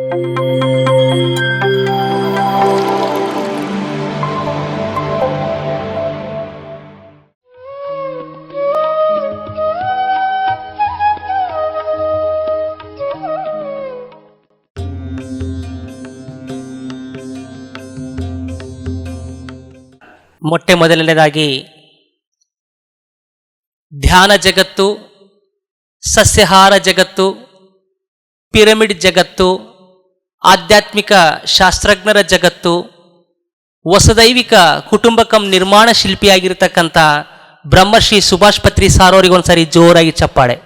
ಮೊಟ್ಟ ಮೊದಲನೇದಾಗಿ ಧ್ಯಾನ ಜಗತ್ತು, ಸಸ್ಯಹಾರ ಜಗತ್ತು, ಪಿರಮಿಡ್ ಜಗತ್ತು, ಆಧ್ಯಾತ್ಮಿಕ ಶಾಸ್ತ್ರಜ್ಞರ ಜಗತ್ತು, ವಸುದೈವಿಕ ಕುಟುಂಬಕಂ ನಿರ್ಮಾಣ ಶಿಲ್ಪಿಯಾಗಿರ್ತಕ್ಕಂಥ ಬ್ರಹ್ಮಶ್ರೀ ಸುಭಾಷ್ ಪತ್ರಿ ಸಾರ್ ಅವರಿಗೆ ಒಂದ್ಸರಿ ಜೋರಾಗಿ ಚಪ್ಪಾಳೆ.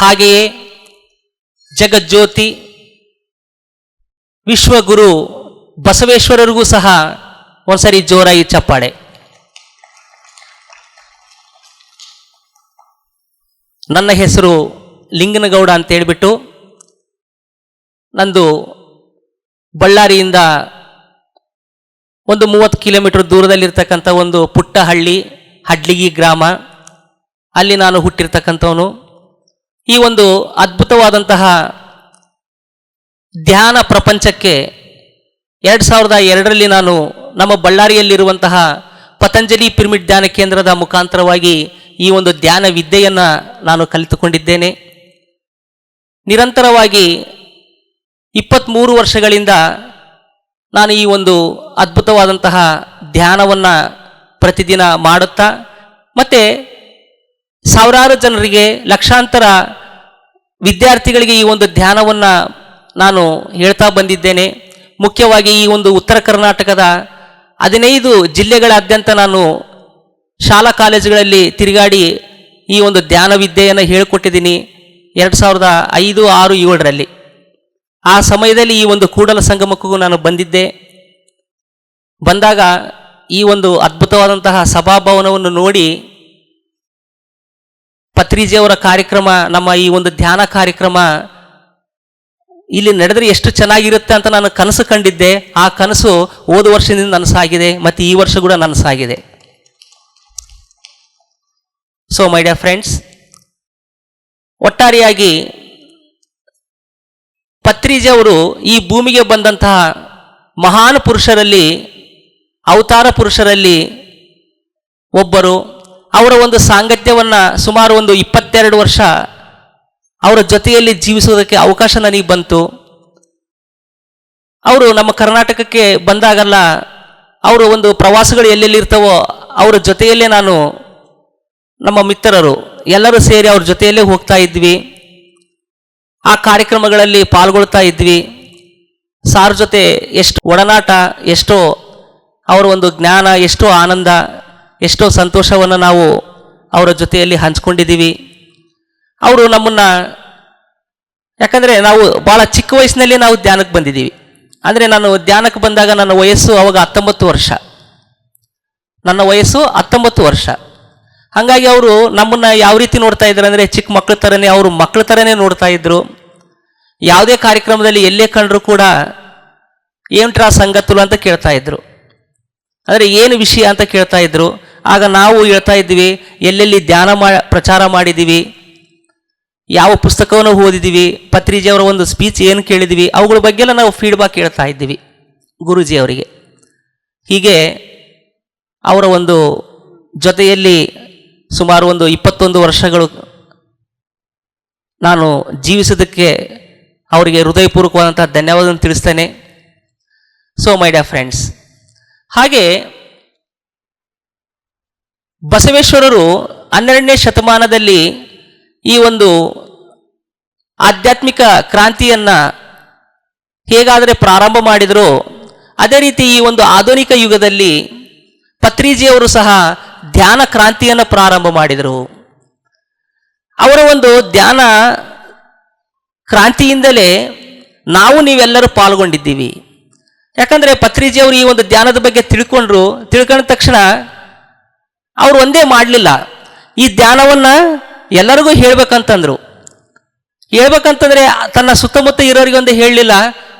ಹಾಗೆಯೇ ಜಗಜ್ಯೋತಿ ವಿಶ್ವಗುರು ಬಸವೇಶ್ವರರಿಗೂ ಸಹ ಒಂದ್ಸರಿ ಜೋರಾಗಿ ಚಪ್ಪಾಳೆ. ನನ್ನ ಹೆಸರು ಲಿಂಗನಗೌಡ ಅಂತ ಹೇಳ್ಬಿಟ್ಟು, ನಂದು ಬಳ್ಳಾರಿಯಿಂದ ಒಂದು 30 ಕಿಲೋಮೀಟರ್ ದೂರದಲ್ಲಿರ್ತಕ್ಕಂಥ ಒಂದು ಪುಟ್ಟ ಹಳ್ಳಿ ಹಡ್ಲಿಗಿ ಗ್ರಾಮ, ಅಲ್ಲಿ ನಾನು ಹುಟ್ಟಿರ್ತಕ್ಕಂಥವನು. ಈ ಒಂದು ಅದ್ಭುತವಾದಂತಹ ಧ್ಯಾನ ಪ್ರಪಂಚಕ್ಕೆ 2002ರಲ್ಲಿ ನಾನು ನಮ್ಮ ಬಳ್ಳಾರಿಯಲ್ಲಿರುವಂತಹ ಪತಂಜಲಿ ಪಿರಮಿಡ್ ಧ್ಯಾನ ಕೇಂದ್ರದ ಮುಖಾಂತರವಾಗಿ ಈ ಒಂದು ಧ್ಯಾನ ವಿದ್ಯೆಯನ್ನು ನಾನು ಕಲಿತುಕೊಂಡಿದ್ದೇನೆ. ನಿರಂತರವಾಗಿ 23 ವರ್ಷಗಳಿಂದ ನಾನು ಈ ಒಂದು ಅದ್ಭುತವಾದಂತಹ ಧ್ಯಾನವನ್ನು ಪ್ರತಿದಿನ ಮಾಡುತ್ತಾ, ಮತ್ತು ಸಾವಿರಾರು ಜನರಿಗೆ, ಲಕ್ಷಾಂತರ ವಿದ್ಯಾರ್ಥಿಗಳಿಗೆ ಈ ಒಂದು ಧ್ಯಾನವನ್ನು ನಾನು ಹೇಳ್ತಾ ಬಂದಿದ್ದೇನೆ. ಮುಖ್ಯವಾಗಿ ಈ ಒಂದು ಉತ್ತರ ಕರ್ನಾಟಕದ 15 ಜಿಲ್ಲೆಗಳಾದ್ಯಂತ ನಾನು ಶಾಲಾ ಕಾಲೇಜುಗಳಲ್ಲಿ ತಿರುಗಾಡಿ ಈ ಒಂದು ಧ್ಯಾನ ವಿದ್ಯೆಯನ್ನು ಹೇಳಿಕೊಟ್ಟಿದ್ದೀನಿ 2005, 6, 7ರಲ್ಲಿ. ಆ ಸಮಯದಲ್ಲಿ ಈ ಒಂದು ಕೂಡಲ ಸಂಗಮಕ್ಕೂ ನಾನು ಬಂದಾಗ ಈ ಒಂದು ಅದ್ಭುತವಾದಂತಹ ಸಭಾಭವನವನ್ನು ನೋಡಿ ಪತ್ರಿಜಿಯವರ ಕಾರ್ಯಕ್ರಮ, ನಮ್ಮ ಈ ಒಂದು ಧ್ಯಾನ ಕಾರ್ಯಕ್ರಮ ಇಲ್ಲಿ ನಡೆದರೆ ಎಷ್ಟು ಚೆನ್ನಾಗಿರುತ್ತೆ ಅಂತ ನಾನು ಕನಸು ಕಂಡಿದ್ದೆ. ಆ ಕನಸು ಹೋದ ವರ್ಷದಿಂದ ನನಸಾಗಿದೆ, ಮತ್ತು ಈ ವರ್ಷ ಕೂಡ ನನಸಾಗಿದೆ. ಸೊ ಮೈ ಡಿಯರ್ ಫ್ರೆಂಡ್ಸ್, ಒಟ್ಟಾರೆಯಾಗಿ ಪತ್ರಿಜಿಯವರು ಈ ಭೂಮಿಗೆ ಬಂದಂತಹ ಮಹಾನ್ ಪುರುಷರಲ್ಲಿ, ಅವತಾರ ಪುರುಷರಲ್ಲಿ ಒಬ್ಬರು. ಅವರ ಒಂದು ಸಾಂಗತ್ಯವನ್ನು ಸುಮಾರು ಒಂದು 22 ವರ್ಷ ಅವರ ಜೊತೆಯಲ್ಲಿ ಜೀವಿಸುವುದಕ್ಕೆ ಅವಕಾಶ ನನಗೆ ಬಂತು. ಅವರು ನಮ್ಮ ಕರ್ನಾಟಕಕ್ಕೆ ಬಂದಾಗಲ್ಲ, ಅವರು ಒಂದು ಪ್ರವಾಸಗಳು ಎಲ್ಲೆಲ್ಲಿರ್ತಾವೋ ಅವರ ಜೊತೆಯಲ್ಲೇ ನಾನು, ನಮ್ಮ ಮಿತ್ರರು ಎಲ್ಲರೂ ಸೇರಿ ಅವ್ರ ಜೊತೆಯಲ್ಲೇ ಹೋಗ್ತಾ ಇದ್ವಿ. ಆ ಕಾರ್ಯಕ್ರಮಗಳಲ್ಲಿ ಪಾಲ್ಗೊಳ್ತಾ ಇದ್ವಿ. ಸಾರ್ ಜೊತೆ ಎಷ್ಟು ಒಡನಾಟ, ಎಷ್ಟೋ ಅವರ ಒಂದು ಜ್ಞಾನ, ಎಷ್ಟೋ ಆನಂದ, ಎಷ್ಟೋ ಸಂತೋಷವನ್ನು ನಾವು ಅವರ ಜೊತೆಯಲ್ಲಿ ಹಂಚ್ಕೊಂಡಿದ್ದೀವಿ. ಅವರು ನಮ್ಮನ್ನು, ಯಾಕಂದರೆ ನಾವು ಭಾಳ ಚಿಕ್ಕ ವಯಸ್ಸಿನಲ್ಲಿ ನಾವು ಧ್ಯಾನಕ್ಕೆ ಬಂದಿದ್ದೀವಿ. ಅಂದರೆ ನಾನು ಧ್ಯಾನಕ್ಕೆ ಬಂದಾಗ ನನ್ನ ವಯಸ್ಸು ಅವಾಗ 19 ವರ್ಷ, ನನ್ನ ವಯಸ್ಸು 19 ವರ್ಷ. ಹಾಗಾಗಿ ಅವರು ನಮ್ಮನ್ನು ಯಾವ ರೀತಿ ನೋಡ್ತಾ ಇದ್ರು ಅಂದರೆ ಚಿಕ್ಕ ಮಕ್ಕಳ ಥರನೇ, ಅವರು ಮಕ್ಕಳ ಥರನೇ ನೋಡ್ತಾ ಇದ್ರು. ಯಾವುದೇ ಕಾರ್ಯಕ್ರಮದಲ್ಲಿ ಎಲ್ಲೇ ಕಂಡರೂ ಕೂಡ ಏನ್ಟ್ರಾ ಸಂಗತುಲು ಅಂತ ಕೇಳ್ತಾ ಇದ್ರು, ಅಂದರೆ ಏನು ವಿಷಯ ಅಂತ ಕೇಳ್ತಾ ಇದ್ರು. ಆಗ ನಾವು ಹೇಳ್ತಾ ಇದ್ವಿ, ಎಲ್ಲೆಲ್ಲಿ ಧ್ಯಾನ ಪ್ರಚಾರ ಮಾಡಿದ್ದೀವಿ, ಯಾವ ಪುಸ್ತಕವನ್ನು ಓದಿದ್ದೀವಿ, ಪತ್ರಿಜಿಯವರ ಒಂದು ಸ್ಪೀಚ್ ಏನು ಕೇಳಿದ್ವಿ, ಅವುಗಳ ಬಗ್ಗೆ ಎಲ್ಲ ನಾವು ಫೀಡ್ಬ್ಯಾಕ್ ಹೇಳ್ತಾ ಇದ್ದೀವಿ ಗುರೂಜಿಯವರಿಗೆ. ಹೀಗೆ ಅವರ ಒಂದು ಜೊತೆಯಲ್ಲಿ ಸುಮಾರು ಒಂದು 21 ವರ್ಷಗಳು ನಾನು ಜೀವಿಸೋದಕ್ಕೆ ಅವರಿಗೆ ಹೃದಯಪೂರ್ವಕವಾದಂಥ ಧನ್ಯವಾದವನ್ನು ತಿಳಿಸ್ತೇನೆ. ಸೊ ಮೈ ಡಿಯರ್ ಫ್ರೆಂಡ್ಸ್, ಹಾಗೆ ಬಸವೇಶ್ವರರು 12ನೇ ಶತಮಾನದಲ್ಲಿ ಈ ಒಂದು ಆಧ್ಯಾತ್ಮಿಕ ಕ್ರಾಂತಿಯನ್ನು ಹೇಗಾದರೆ ಪ್ರಾರಂಭ ಮಾಡಿದರೋ, ಅದೇ ರೀತಿ ಈ ಒಂದು ಆಧುನಿಕ ಯುಗದಲ್ಲಿ ಪತ್ರಿಜಿಯವರು ಸಹ ಧ್ಯಾನ ಕ್ರಾಂತಿಯನ್ನು ಪ್ರಾರಂಭ ಮಾಡಿದರು. ಅವರ ಒಂದು ಧ್ಯಾನ ಕ್ರಾಂತಿಯಿಂದಲೇ ನಾವು ನೀವೆಲ್ಲರೂ ಪಾಲ್ಗೊಂಡಿದ್ದೀವಿ. ಯಾಕಂದರೆ ಪತ್ರಿಜಿಯವರು ಈ ಒಂದು ಧ್ಯಾನದ ಬಗ್ಗೆ ತಿಳ್ಕೊಂಡ ತಕ್ಷಣ ಅವರು ಒಂದೇ ಮಾಡಲಿಲ್ಲ, ಈ ಧ್ಯಾನವನ್ನು ಎಲ್ಲರಿಗೂ ಹೇಳ್ಬೇಕಂತಂದ್ರು. ಹೇಳ್ಬೇಕಂತಂದ್ರೆ ತನ್ನ ಸುತ್ತಮುತ್ತ ಇರೋರಿಗೆ ಒಂದು ಹೇಳಲಿಲ್ಲ.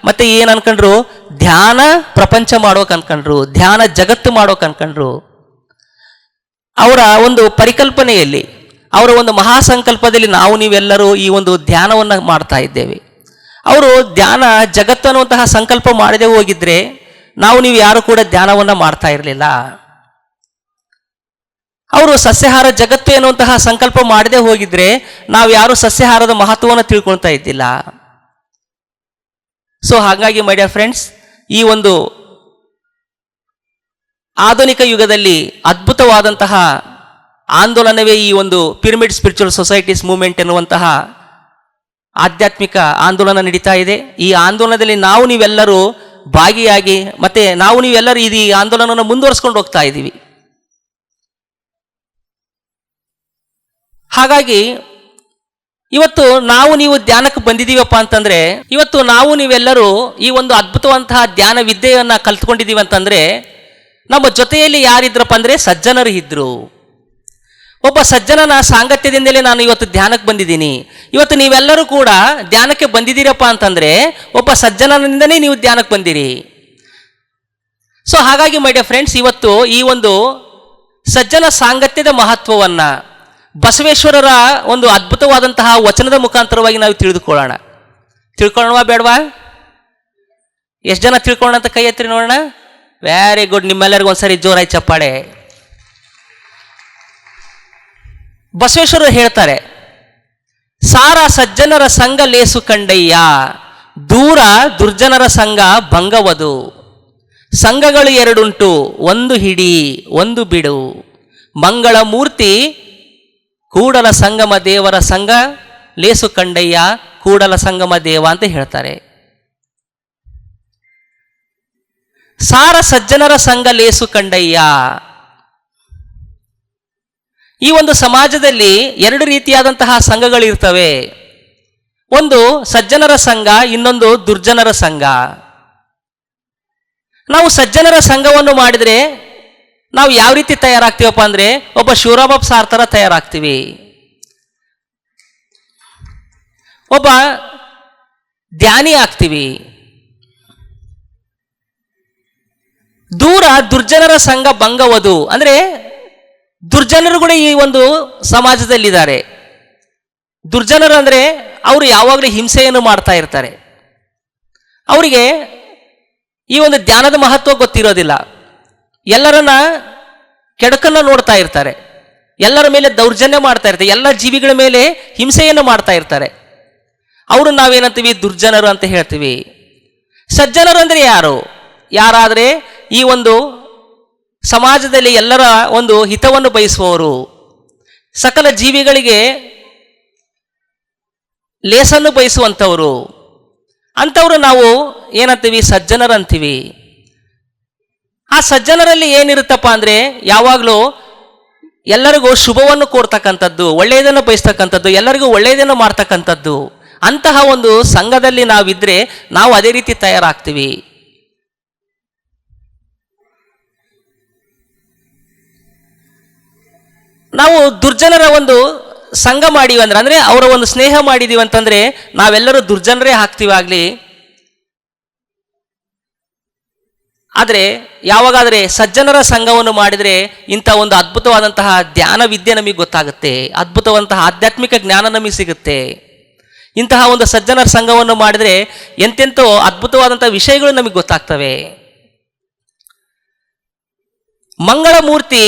ಮತ್ತೆ ಏನು ಅನ್ಕೊಂಡ್ರು, ಧ್ಯಾನ ಪ್ರಪಂಚ ಮಾಡೋಕೆ ಅನ್ಕೊಂಡ್ರು, ಧ್ಯಾನ ಜಗತ್ತು ಮಾಡೋಕೆ ಅನ್ಕೊಂಡ್ರು. ಅವರ ಒಂದು ಪರಿಕಲ್ಪನೆಯಲ್ಲಿ ಅವರ ಒಂದು ಮಹಾಸಂಕಲ್ಪದಲ್ಲಿ ನಾವು ನೀವೆಲ್ಲರೂ ಈ ಒಂದು ಧ್ಯಾನವನ್ನು ಮಾಡ್ತಾ ಇದ್ದೇವೆ. ಅವರು ಧ್ಯಾನ ಜಗತ್ತು ಅನ್ನುವಂತಹ ಸಂಕಲ್ಪ ಮಾಡದೆ ಹೋಗಿದ್ರೆ ನಾವು ನೀವು ಯಾರು ಕೂಡ ಧ್ಯಾನವನ್ನು ಮಾಡ್ತಾ ಇರಲಿಲ್ಲ. ಅವರು ಸಸ್ಯಾಹಾರ ಜಗತ್ತು ಎನ್ನುವಂತಹ ಸಂಕಲ್ಪ ಮಾಡದೆ ಹೋಗಿದ್ರೆ ನಾವು ಯಾರು ಸಸ್ಯಾಹಾರದ ಮಹತ್ವವನ್ನು ತಿಳ್ಕೊಳ್ತಾ ಇದ್ದಿಲ್ಲ. ಸೊ ಹಾಗಾಗಿ ಮೈ ಡಿಯರ್ ಫ್ರೆಂಡ್ಸ್, ಈ ಒಂದು ಆಧುನಿಕ ಯುಗದಲ್ಲಿ ಅದ್ಭುತವಾದಂತಹ ಆಂದೋಲನವೇ ಈ ಒಂದು ಪಿರಮಿಡ್ ಸ್ಪಿರಿಚುವಲ್ ಸೊಸೈಟೀಸ್ ಮೂವ್ಮೆಂಟ್ ಎನ್ನುವಂತಹ ಆಧ್ಯಾತ್ಮಿಕ ಆಂದೋಲನ ನಡೀತಾ ಇದೆ. ಈ ಆಂದೋಲನದಲ್ಲಿ ನಾವು ನೀವೆಲ್ಲರೂ ಭಾಗಿಯಾಗಿ ಮತ್ತೆ ನಾವು ನೀವೆಲ್ಲರೂ ಈ ಆಂದೋಲನವನ್ನು ಮುಂದುವರಿಸ್ಕೊಂಡು ಹೋಗ್ತಾ ಇದ್ದೀವಿ. ಹಾಗಾಗಿ ಇವತ್ತು ನಾವು ನೀವು ಧ್ಯಾನಕ್ಕೆ ಬಂದಿದ್ದೀವಪ್ಪ ಅಂತಂದ್ರೆ, ಇವತ್ತು ನಾವು ನೀವೆಲ್ಲರೂ ಈ ಒಂದು ಅದ್ಭುತವಂತಹ ಧ್ಯಾನ ವಿದ್ಯೆಯನ್ನು ಕಲ್ತ್ಕೊಂಡಿದ್ದೀವಿ ಅಂತಂದ್ರೆ ನಮ್ಮ ಜೊತೆಯಲ್ಲಿ ಯಾರಿದ್ರಪ್ಪ ಅಂದ್ರೆ ಸಜ್ಜನರು ಇದ್ರು. ಒಬ್ಬ ಸಜ್ಜನನ ಸಾಂಗತ್ಯದಿಂದಲೇ ನಾನು ಇವತ್ತು ಧ್ಯಾನಕ್ಕೆ ಬಂದಿದ್ದೀನಿ. ಇವತ್ತು ನೀವೆಲ್ಲರೂ ಕೂಡ ಧ್ಯಾನಕ್ಕೆ ಬಂದಿದ್ದೀರಪ್ಪ ಅಂತಂದ್ರೆ ಒಬ್ಬ ಸಜ್ಜನನಿಂದನೇ ನೀವು ಧ್ಯಾನಕ್ಕೆ ಬಂದಿರಿ. ಸೊ ಹಾಗಾಗಿ ಮೈ ಡಿಯರ್ ಫ್ರೆಂಡ್ಸ್, ಇವತ್ತು ಈ ಒಂದು ಸಜ್ಜನ ಸಾಂಗತ್ಯದ ಮಹತ್ವವನ್ನ ಬಸವೇಶ್ವರರ ಒಂದು ಅದ್ಭುತವಾದಂತಹ ವಚನದ ಮುಖಾಂತರವಾಗಿ ನಾವು ತಿಳ್ಕೊಳ್ಳೋಣ ಬೇಡವಾ? ಎಷ್ಟು ಜನ ತಿಳ್ಕೊಳ್ಳೋಣ ಅಂತ ಕೈ ಎತ್ತಿರಿ ನೋಡೋಣ. ವೆರಿ ಗುಡ್, ನಿಮ್ಮೆಲ್ಲರಿಗೂ ಒಂದ್ಸರಿ ಜೋರಾಗಿ ಚಪ್ಪಾಳೆ. ಬಸವೇಶ್ವರರು ಹೇಳ್ತಾರೆ, ಸಾರ ಸಜ್ಜನರ ಸಂಘ ಲೇಸು ಕಂಡಯ್ಯ, ದೂರ ದುರ್ಜನರ ಸಂಘ ಭಂಗವದು. ಸಂಘಗಳು ಎರಡುಂಟು, ಒಂದು ಹಿಡಿ ಒಂದು ಬಿಡು. ಮಂಗಳ ಮೂರ್ತಿ ಕೂಡಲ ಸಂಗಮ ದೇವರ ಸಂಘ ಲೇಸು ಕಂಡಯ್ಯ, ಕೂಡಲ ಸಂಗಮ ದೇವ ಅಂತ ಹೇಳ್ತಾರೆ. ಸಾರ ಸಜ್ಜನರ ಸಂಘ ಲೇಸು ಕಂಡಯ್ಯ. ಈ ಒಂದು ಸಮಾಜದಲ್ಲಿ ಎರಡು ರೀತಿಯಾದಂತಹ ಸಂಘಗಳಿರ್ತವೆ. ಒಂದು ಸಜ್ಜನರ ಸಂಘ, ಇನ್ನೊಂದು ದುರ್ಜನರ ಸಂಘ. ನಾವು ಸಜ್ಜನರ ಸಂಘವನ್ನು ಮಾಡಿದರೆ ನಾವು ಯಾವ ರೀತಿ ತಯಾರಾಗ್ತೀವಪ್ಪ ಅಂದ್ರೆ ಒಬ್ಬ ಶಿವರಾಮ ಸಾರ್ ಥರ ತಯಾರಾಗ್ತೀವಿ, ಒಬ್ಬ ಧ್ಯಾನಿ ಆಗ್ತೀವಿ. ದೂರ ದುರ್ಜನರ ಸಂಘ ಭಂಗವದು ಅಂದ್ರೆ ದುರ್ಜನರು ಕೂಡ ಈ ಒಂದು ಸಮಾಜದಲ್ಲಿದ್ದಾರೆ. ದುರ್ಜನರು ಅಂದ್ರೆ ಅವರು ಯಾವಾಗಲೂ ಹಿಂಸೆಯನ್ನು ಮಾಡ್ತಾ ಇರ್ತಾರೆ. ಅವರಿಗೆ ಈ ಒಂದು ಧ್ಯಾನದ ಮಹತ್ವ ಗೊತ್ತಿರೋದಿಲ್ಲ. ಎಲ್ಲರನ್ನ ಕೆಡಕನ್ನು ನೋಡ್ತಾ ಇರ್ತಾರೆ, ಎಲ್ಲರ ಮೇಲೆ ದೌರ್ಜನ್ಯ ಮಾಡ್ತಾ ಇರ್ತಾರೆ, ಎಲ್ಲ ಜೀವಿಗಳ ಮೇಲೆ ಹಿಂಸೆಯನ್ನು ಮಾಡ್ತಾ ಇರ್ತಾರೆ. ಅವರು ನಾವೇನಂತೀವಿ? ದುರ್ಜನರು ಅಂತ ಹೇಳ್ತೀವಿ. ಸಜ್ಜನರು ಅಂದ್ರೆ ಯಾರು? ಯಾರಾದರೆ ಈ ಒಂದು ಸಮಾಜದಲ್ಲಿ ಎಲ್ಲರ ಒಂದು ಹಿತವನ್ನು ಬಯಸುವವರು, ಸಕಲ ಜೀವಿಗಳಿಗೆ ಲೇಸನ್ನು ಬಯಸುವಂಥವರು, ಅಂಥವರು ನಾವು ಏನಂತೀವಿ? ಸಜ್ಜನರು ಅಂತೀವಿ. ಆ ಸಜ್ಜನರಲ್ಲಿ ಏನಿರುತ್ತಪ್ಪ ಅಂದ್ರೆ ಯಾವಾಗಲೂ ಎಲ್ಲರಿಗೂ ಶುಭವನ್ನು ಕೋರ್ತಕ್ಕಂಥದ್ದು, ಒಳ್ಳೆಯದನ್ನು ಬಯಸ್ತಕ್ಕಂಥದ್ದು, ಎಲ್ಲರಿಗೂ ಒಳ್ಳೆಯದನ್ನು ಮಾಡ್ತಕ್ಕಂಥದ್ದು. ಅಂತಹ ಒಂದು ಸಂಘದಲ್ಲಿ ನಾವಿದ್ರೆ ನಾವು ಅದೇ ರೀತಿ ತಯಾರಾಗ್ತೀವಿ. ನಾವು ದುರ್ಜನರ ಒಂದು ಸಂಘ ಮಾಡಿವಿ ಅಂದ್ರೆ ಅವರ ಒಂದು ಸ್ನೇಹ ಮಾಡಿದೀವಿ ಅಂತಂದ್ರೆ ನಾವೆಲ್ಲರೂ ದುರ್ಜನರೇ ಆಗ್ತೀವಾಗ್ಲಿ. ಆದರೆ ಯಾವಾಗಾದರೆ ಸಜ್ಜನರ ಸಂಘವನ್ನು ಮಾಡಿದರೆ ಇಂಥ ಒಂದು ಅದ್ಭುತವಾದಂತಹ ಧ್ಯಾನ ವಿದ್ಯೆ ನಮಗೆ ಗೊತ್ತಾಗುತ್ತೆ, ಅದ್ಭುತವಾದಂತಹ ಆಧ್ಯಾತ್ಮಿಕ ಜ್ಞಾನ ನಮಗೆ ಸಿಗುತ್ತೆ. ಇಂತಹ ಒಂದು ಸಜ್ಜನರ ಸಂಘವನ್ನು ಮಾಡಿದರೆ ಎಂತೆಂಥೋ ಅದ್ಭುತವಾದಂಥ ವಿಷಯಗಳು ನಮಗೆ ಗೊತ್ತಾಗ್ತವೆ. ಮಂಗಳ ಮೂರ್ತಿ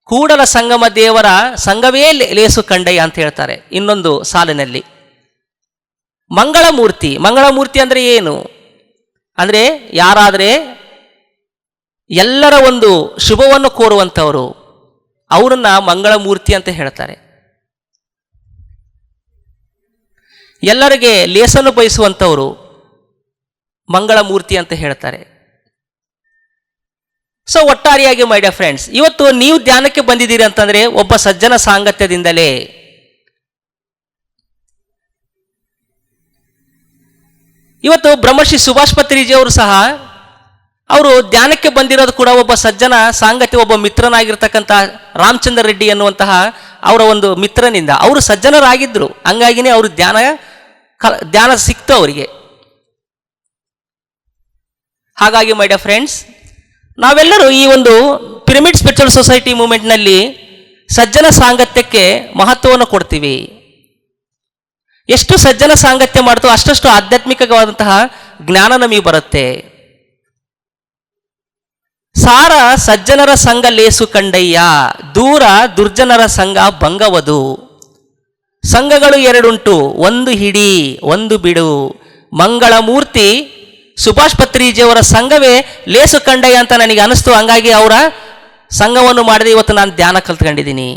ಕೂಡಲ ಸಂಗಮ ದೇವರ ಸಂಘವೇ ಲೇಸು ಕಂಡಯ್ಯ ಅಂತ ಹೇಳ್ತಾರೆ ಇನ್ನೊಂದು ಸಾಲಿನಲ್ಲಿ. ಮಂಗಳ ಮೂರ್ತಿ ಅಂದರೆ ಏನು ಅಂದರೆ ಯಾರಾದರೆ ಎಲ್ಲರ ಒಂದು ಶುಭವನ್ನು ಕೋರುವಂಥವರು ಅವರನ್ನ ಮಂಗಳ ಮೂರ್ತಿ ಅಂತ ಹೇಳ್ತಾರೆ. ಎಲ್ಲರಿಗೆ ಲೇಸನ್ನು ಬಯಸುವಂಥವರು ಮಂಗಳ ಮೂರ್ತಿ ಅಂತ ಹೇಳ್ತಾರೆ. ಸೊ ಒಟ್ಟಾರೆಯಾಗಿ ಮೈ ಡಿಯರ್ ಫ್ರೆಂಡ್ಸ್, ಇವತ್ತು ನೀವು ಧ್ಯಾನಕ್ಕೆ ಬಂದಿದ್ದೀರಿ ಅಂತಂದ್ರೆ ಒಬ್ಬ ಸಜ್ಜನ ಸಾಂಗತ್ಯದಿಂದಲೇ. ಇವತ್ತು ಬ್ರಹ್ಮಶ್ರೀ ಸುಭಾಷ್ ಪತ್ರಿಜಿ ಅವರು ಸಹ ಅವರು ಧ್ಯಾನಕ್ಕೆ ಬಂದಿರೋದು ಕೂಡ ಒಬ್ಬ ಸಜ್ಜನ ಸಾಂಗತ್ಯ, ಒಬ್ಬ ಮಿತ್ರನಾಗಿರ್ತಕ್ಕಂಥ ರಾಮಚಂದ್ರ ರೆಡ್ಡಿ ಅನ್ನುವಂತಹ ಅವರ ಒಂದು ಮಿತ್ರನಿಂದ ಅವರು ಸಜ್ಜನರಾಗಿದ್ದರು. ಹಂಗಾಗಿನೇ ಅವರು ಧ್ಯಾನ ಸಿಕ್ತು ಅವರಿಗೆ. ಹಾಗಾಗಿ ಮೈ ಡಿಯರ್ ಫ್ರೆಂಡ್ಸ್, ನಾವೆಲ್ಲರೂ ಈ ಒಂದು ಪಿರಮಿಡ್ ಸ್ಪಿರಿಚುವಲ್ ಸೊಸೈಟಿ ಮೂವ್ಮೆಂಟ್ನಲ್ಲಿ ಸಜ್ಜನ ಸಾಂಗತ್ಯಕ್ಕೆ ಮಹತ್ವವನ್ನು ಕೊಡ್ತೀವಿ. ಎಷ್ಟು ಸಜ್ಜನ ಸಾಂಗತ್ಯ ಮಾಡ್ತೋ ಅಷ್ಟಷ್ಟು ಆಧ್ಯಾತ್ಮಿಕವಾದಂತಹ ಜ್ಞಾನ ನಮಗೆ ಬರುತ್ತೆ. ಸಾರ ಸಜ್ಜನರ ಸಂಘ ಲೇಸು ಕಂಡಯ್ಯ, ದೂರ ದುರ್ಜನರ ಸಂಘ ಭಂಗವದು. ಸಂಘಗಳು ಎರಡುಂಟು, ಒಂದು ಹಿಡಿ ಒಂದು ಬಿಡು. ಮಂಗಳಮೂರ್ತಿ ಸುಭಾಷ್ ಪತ್ರಿಜಿಯವರ ಸಂಘವೇ ಲೇಸು ಕಂಡಯ್ಯ ಅಂತ ನನಗೆ ಅನಿಸ್ತು. ಹಂಗಾಗಿ ಅವರ ಸಂಘವನ್ನು ಮಾಡಿದೆ ಇವತ್ತು ನಾನು ಧ್ಯಾನ ಕಲ್ತ್ಕೊಂಡಿದ್ದೀನಿ.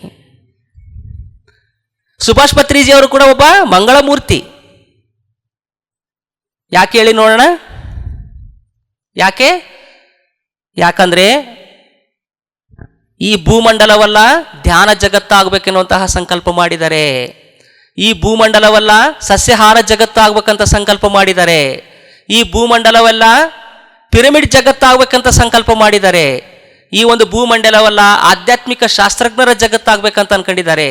ಸುಭಾಷ್ ಪತ್ರಿಜಿಯವರು ಕೂಡ ಒಬ್ಬ ಮಂಗಳಮೂರ್ತಿ. ಯಾಕೆ ಹೇಳಿ ನೋಡೋಣ. ಯಾಕಂದ್ರೆ ಈ ಭೂಮಂಡಲವಲ್ಲ ಧ್ಯಾನ ಜಗತ್ತಾಗಬೇಕೆನ್ನುವಂತಹ ಸಂಕಲ್ಪ ಮಾಡಿದ್ದಾರೆ. ಈ ಭೂಮಂಡಲವಲ್ಲ ಸಸ್ಯಹಾರ ಜಗತ್ತಾಗಬೇಕಂತ ಸಂಕಲ್ಪ ಮಾಡಿದ್ದಾರೆ. ಈ ಭೂಮಂಡಲವಲ್ಲ ಪಿರಮಿಡ್ ಜಗತ್ತಾಗಬೇಕಂತ ಸಂಕಲ್ಪ ಮಾಡಿದ್ದಾರೆ. ಈ ಒಂದು ಭೂಮಂಡಲವಲ್ಲ ಆಧ್ಯಾತ್ಮಿಕ ಶಾಸ್ತ್ರಜ್ಞರ ಜಗತ್ತಾಗಬೇಕಂತ ಅನ್ಕೊಂಡಿದ್ದಾರೆ.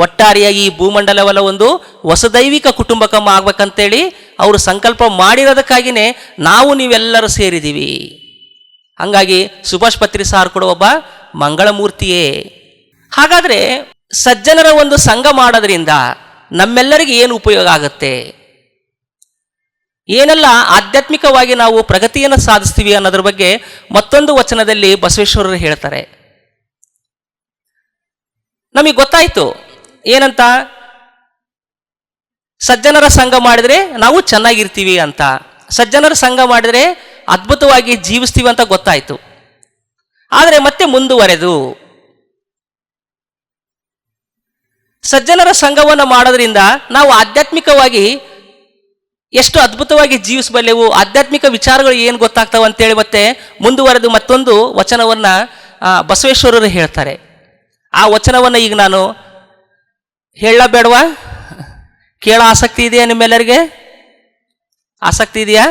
ಒಟ್ಟಾರೆಯಾಗಿ ಈ ಭೂಮಂಡಲವಲ್ಲ ಒಂದು ವಸುದೈವಿಕ ಕುಟುಂಬಕಮ್ಮ ಆಗ್ಬೇಕಂತೇಳಿ ಅವರು ಸಂಕಲ್ಪ ಮಾಡಿರೋದಕ್ಕಾಗಿಯೇ ನಾವು ನೀವೆಲ್ಲರೂ ಸೇರಿದ್ದೀವಿ. ಹಂಗಾಗಿ ಸುಭಾಷ್ ಪತ್ರಿ ಸಾರ್ ಕೂಡ ಒಬ್ಬ ಮಂಗಳಮೂರ್ತಿಯೇ. ಹಾಗಾದರೆ ಸಜ್ಜನರ ಒಂದು ಸಂಘ ಮಾಡೋದ್ರಿಂದ ನಮ್ಮೆಲ್ಲರಿಗೆ ಏನು ಉಪಯೋಗ ಆಗುತ್ತೆ, ಏನೆಲ್ಲ ಆಧ್ಯಾತ್ಮಿಕವಾಗಿ ನಾವು ಪ್ರಗತಿಯನ್ನು ಸಾಧಿಸ್ತೀವಿ ಅನ್ನೋದ್ರ ಬಗ್ಗೆ ಮತ್ತೊಂದು ವಚನದಲ್ಲಿ ಬಸವೇಶ್ವರರು ಹೇಳ್ತಾರೆ. ನಮಗೆ ಗೊತ್ತಾಯಿತು ಏನಂತ, ಸಜ್ಜನರ ಸಂಘ ಮಾಡಿದರೆ ನಾವು ಚೆನ್ನಾಗಿರ್ತೀವಿ ಅಂತ, ಸಜ್ಜನರ ಸಂಘ ಮಾಡಿದರೆ ಅದ್ಭುತವಾಗಿ ಜೀವಿಸ್ತೀವಿ ಅಂತ ಗೊತ್ತಾಯಿತು. ಆದರೆ ಮತ್ತೆ ಮುಂದುವರೆದು ಸಜ್ಜನರ ಸಂಘವನ್ನು ಮಾಡೋದ್ರಿಂದ ನಾವು ಆಧ್ಯಾತ್ಮಿಕವಾಗಿ ಎಷ್ಟು ಅದ್ಭುತವಾಗಿ ಜೀವಿಸಬಲ್ಲೆವು, ಆಧ್ಯಾತ್ಮಿಕ ವಿಚಾರಗಳು ಏನು ಗೊತ್ತಾಗ್ತಾವ ಅಂತೇಳಿ ಮತ್ತೆ ಮುಂದುವರೆದು ಮತ್ತೊಂದು ವಚನವನ್ನು ಬಸವೇಶ್ವರರು ಹೇಳ್ತಾರೆ. ಆ ವಚನವನ್ನು ಈಗ ನಾನು ಹೇಳಬೇಡವಾ? ಕೇಳೋ ಆಸಕ್ತಿ ಇದೆಯಾ ನಿಮ್ಮೆಲ್ಲರಿಗೆ? ಆಸಕ್ತಿ ಇದೆಯಾ?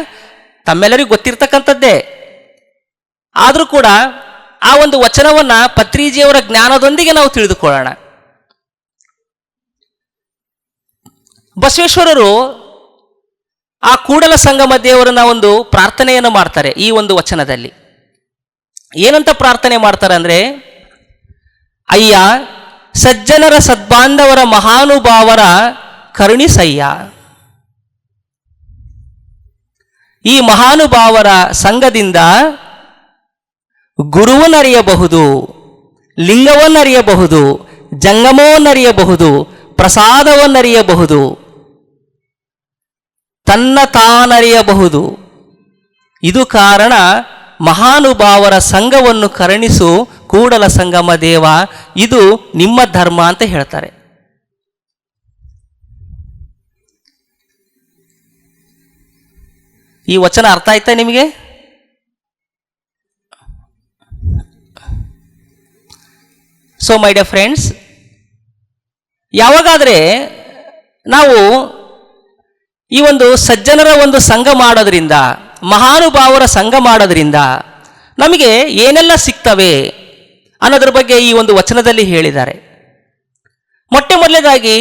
ತಮ್ಮೆಲ್ಲರಿಗೂ ಗೊತ್ತಿರ್ತಕ್ಕಂಥದ್ದೇ. ಆದರೂ ಕೂಡ ಆ ಒಂದು ವಚನವನ್ನು ಪತ್ರಿಜಿಯವರ ಜ್ಞಾನದೊಂದಿಗೆ ನಾವು ತಿಳಿದುಕೊಳ್ಳೋಣ. ಬಸವೇಶ್ವರರು ಆ ಕೂಡಲ ಸಂಗಮ ದೇವರನ್ನ ಒಂದು ಪ್ರಾರ್ಥನೆಯನ್ನು ಮಾಡ್ತಾರೆ. ಈ ಒಂದು ವಚನದಲ್ಲಿ ಏನಂತ ಪ್ರಾರ್ಥನೆ ಮಾಡ್ತಾರೆ ಅಂದರೆ, ಅಯ್ಯ ಸಜ್ಜನರ ಸದ್ಬಾಂಧವರ ಮಹಾನುಭಾವರ ಕರುಣಿಸಯ್ಯ. ಈ ಮಹಾನುಭಾವರ ಸಂಘದಿಂದ ಗುರುವನ್ನರಿಯಬಹುದು, ಲಿಂಗವನ್ನರಿಯಬಹುದು, ಜಂಗಮವನ್ನರಿಯಬಹುದು, ಪ್ರಸಾದವನ್ನರಿಯಬಹುದು, ತನ್ನ ತಾನರಿಯಬಹುದು. ಇದು ಕಾರಣ ಮಹಾನುಭಾವರ ಸಂಘವನ್ನು ಕರುಣಿಸು ಕೂಡಲ ಸಂಗಮ ದೇವ, ಇದು ನಿಮ್ಮ ಧರ್ಮ ಅಂತ ಹೇಳ್ತಾರೆ. ಈ ವಚನ ಅರ್ಥ ಆಯ್ತಾ ನಿಮಗೆ? ಸೊ ಮೈ ಡಿಯರ್ ಫ್ರೆಂಡ್ಸ್, ಯಾವಾಗಾದರೆ ನಾವು ಈ ಒಂದು ಸಜ್ಜನರ ಒಂದು ಸಂಘ ಮಾಡೋದ್ರಿಂದ, ಮಹಾನುಭಾವರ ಸಂಘ ಮಾಡೋದ್ರಿಂದ ನಮಗೆ ಏನೆಲ್ಲ ಸಿಗ್ತವೆ ಅನ್ನೋದ್ರ ಬಗ್ಗೆ ಈ ಒಂದು ವಚನದಲ್ಲಿ ಹೇಳಿದ್ದಾರೆ. ಮೊಟ್ಟ ಮೊದಲನೇದಾಗಿ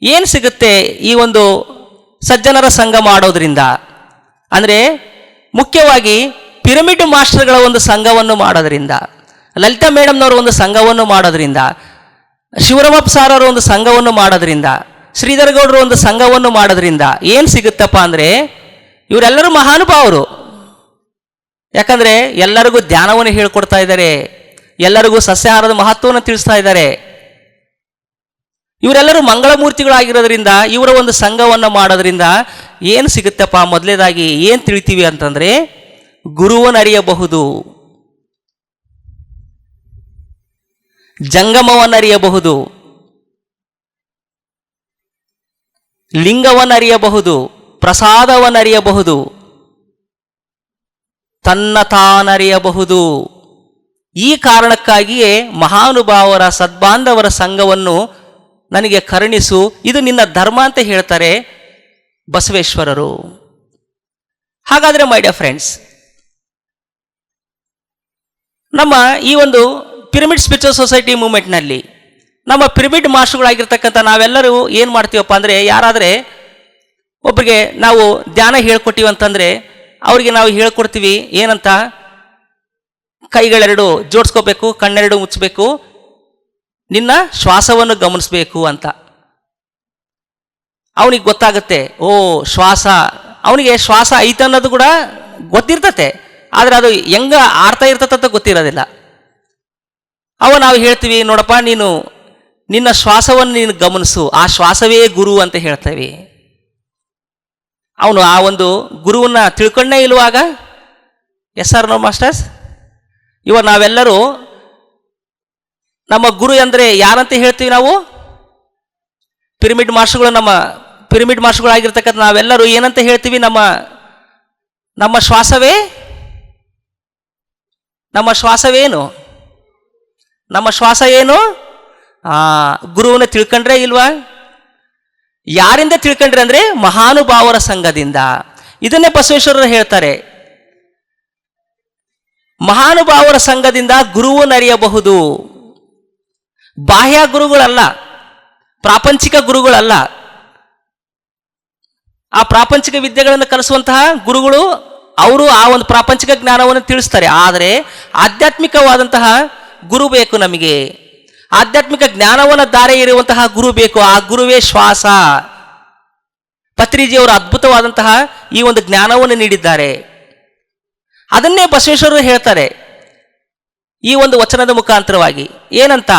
ಏನು ಸಿಗುತ್ತೆ ಈ ಒಂದು ಸಜ್ಜನರ ಸಂಘ ಮಾಡೋದ್ರಿಂದ ಅಂದರೆ, ಮುಖ್ಯವಾಗಿ ಪಿರಮಿಡ್ ಮಾಸ್ಟರ್ಗಳ ಒಂದು ಸಂಘವನ್ನು ಮಾಡೋದ್ರಿಂದ, ಲಲಿತಾ ಮೇಡಮ್ನವರ ಒಂದು ಸಂಘವನ್ನು ಮಾಡೋದ್ರಿಂದ, ಶಿವರಾಮಪ್ಪ ಸಾರ್ ಅವರ ಒಂದು ಸಂಘವನ್ನು ಮಾಡೋದ್ರಿಂದ, ಶ್ರೀಧರ ಗೌಡರು ಒಂದು ಸಂಘವನ್ನು ಮಾಡೋದ್ರಿಂದ ಏನು ಸಿಗುತ್ತಪ್ಪ ಅಂದರೆ, ಇವರೆಲ್ಲರೂ ಮಹಾನುಭಾವರು. ಯಾಕಂದರೆ ಎಲ್ಲರಿಗೂ ಧ್ಯಾನವನ್ನು ಹೇಳ್ಕೊಡ್ತಾ ಇದ್ದಾರೆ, ಎಲ್ಲರಿಗೂ ಸಸ್ಯಾಹಾರದ ಮಹತ್ವವನ್ನು ತಿಳಿಸ್ತಾ ಇದ್ದಾರೆ. ಇವರೆಲ್ಲರೂ ಮಂಗಳಮೂರ್ತಿಗಳಾಗಿರೋದ್ರಿಂದ ಇವರ ಒಂದು ಸಂಘವನ್ನು ಮಾಡೋದ್ರಿಂದ ಏನು ಸಿಗುತ್ತಪ್ಪ? ಮೊದಲೇದಾಗಿ ಏನು ತಿಳಿತೀವಿ ಅಂತಂದರೆ, ಗುರುವನ್ನು ಅರಿಯಬಹುದು, ಜಂಗಮವನ್ನು ಅರಿಯಬಹುದು, ಲಿಂಗವನ್ನು ಅರಿಯಬಹುದು, ಪ್ರಸಾದವನ್ನು ಅರಿಯಬಹುದು, ತನ್ನ ತಾನರಿಯಬಹುದು. ಈ ಕಾರಣಕ್ಕಾಗಿಯೇ ಮಹಾನುಭಾವರ ಸದ್ಬಾಂಧವರ ಸಂಘವನ್ನು ನನಗೆ ಕರುಣಿಸು, ಇದು ನಿನ್ನ ಧರ್ಮ ಅಂತ ಹೇಳ್ತಾರೆ ಬಸವೇಶ್ವರರು. ಹಾಗಾದರೆ ಮೈ ಡಿಯರ್ ಫ್ರೆಂಡ್ಸ್, ನಮ್ಮ ಈ ಒಂದು ಪಿರಮಿಡ್ ಸ್ಪಿರಿಚುವಲ್ ಸೊಸೈಟಿ ಮೂವ್ಮೆಂಟ್ನಲ್ಲಿ ನಮ್ಮ ಪಿರಮಿಡ್ ಮಾಸ್ಟರ್ಗಳಾಗಿರ್ತಕ್ಕಂಥ ನಾವೆಲ್ಲರೂ ಏನು ಮಾಡ್ತೀವಪ್ಪ ಅಂದರೆ, ಯಾರಾದರೆ ಒಬ್ಬರಿಗೆ ನಾವು ಧ್ಯಾನ ಹೇಳ್ಕೊಟ್ಟಿವಂತಂದರೆ ಅವರಿಗೆ ನಾವು ಹೇಳ್ಕೊಡ್ತೀವಿ ಏನಂತ, ಕೈಗಳೆರಡು ಜೋಡಿಸ್ಕೋಬೇಕು, ಕಣ್ಣೆರಡು ಮುಚ್ಚಬೇಕು, ನಿನ್ನ ಶ್ವಾಸವನ್ನು ಗಮನಿಸಬೇಕು ಅಂತ. ಅವನಿಗೆ ಗೊತ್ತಾಗುತ್ತೆ, ಓ ಶ್ವಾಸ, ಅವನಿಗೆ ಶ್ವಾಸ ಐತೆ ಅನ್ನೋದು ಕೂಡ ಗೊತ್ತಿರ್ತತೆ, ಆದರೆ ಅದು ಹೆಂಗ ಆಡ್ತಾ ಇರ್ತದಂತ ಗೊತ್ತಿರೋದಿಲ್ಲ. ನಾವು ಹೇಳ್ತೀವಿ, ನೋಡಪ್ಪ ನೀನು ನಿನ್ನ ಶ್ವಾಸವನ್ನು ನೀನು ಗಮನಿಸು, ಆ ಶ್ವಾಸವೇ ಗುರು ಅಂತ ಹೇಳ್ತೇವೆ. ಅವನು ಆ ಒಂದು ಗುರುವನ್ನ ತಿಳ್ಕೊಂಡೇ ಇಲ್ಲವಾಗ, ಎಸ್ ಆರ್ ನೋ ಮಾಸ್ಟರ್ಸ್? ಇವಾಗ ನಾವೆಲ್ಲರೂ ನಮ್ಮ ಗುರು ಅಂದರೆ ಯಾರಂತ ಹೇಳ್ತೀವಿ ನಾವು? ಪಿರಮಿಡ್ ಮಾಸ್ಟರ್ಗಳು, ನಮ್ಮ ಪಿರಮಿಡ್ ಮಾಸ್ಟರ್ಗಳಾಗಿರ್ತಕ್ಕಂಥ ನಾವೆಲ್ಲರೂ ಏನಂತ ಹೇಳ್ತೀವಿ? ನಮ್ಮ ಶ್ವಾಸವೇ, ನಮ್ಮ ಶ್ವಾಸವೇನು? ನಮ್ಮ ಶ್ವಾಸ ಏನು? ಗುರುವನ್ನ ತಿಳ್ಕೊಂಡ್ರೆ ಇಲ್ವಾ? ಯಾರಿಂದ ತಿಳ್ಕೊಂಡ್ರೆ ಅಂದರೆ ಮಹಾನುಭಾವರ ಸಂಘದಿಂದ. ಇದನ್ನೇ ಬಸವೇಶ್ವರರು ಹೇಳ್ತಾರೆ, ಮಹಾನುಭಾವರ ಸಂಘದಿಂದ ಗುರುವನ್ನು ಅರಿಯಬಹುದು. ಬಾಹ್ಯ ಗುರುಗಳಲ್ಲ, ಪ್ರಾಪಂಚಿಕ ಗುರುಗಳಲ್ಲ. ಆ ಪ್ರಾಪಂಚಿಕ ವಿದ್ಯೆಗಳನ್ನು ಕಲಿಸುವಂತಹ ಗುರುಗಳು ಅವರು ಆ ಒಂದು ಪ್ರಾಪಂಚಿಕ ಜ್ಞಾನವನ್ನು ತಿಳಿಸ್ತಾರೆ. ಆದರೆ ಆಧ್ಯಾತ್ಮಿಕವಾದಂತಹ ಗುರು ಬೇಕು ನಮಗೆ, ಆಧ್ಯಾತ್ಮಿಕ ಜ್ಞಾನವನ್ನು ದಾರೆ ಇರುವಂತಹ ಗುರು ಬೇಕು. ಆ ಗುರುವೇ ಶ್ವಾಸ. ಪತ್ರಿಜಿಯವರು ಅದ್ಭುತವಾದಂತಹ ಈ ಒಂದು ಜ್ಞಾನವನ್ನು ನೀಡಿದ್ದಾರೆ. ಅದನ್ನೇ ಬಸವೇಶ್ವರರು ಹೇಳ್ತಾರೆ ಈ ಒಂದು ವಚನದ ಮುಖಾಂತರವಾಗಿ. ಏನಂತ?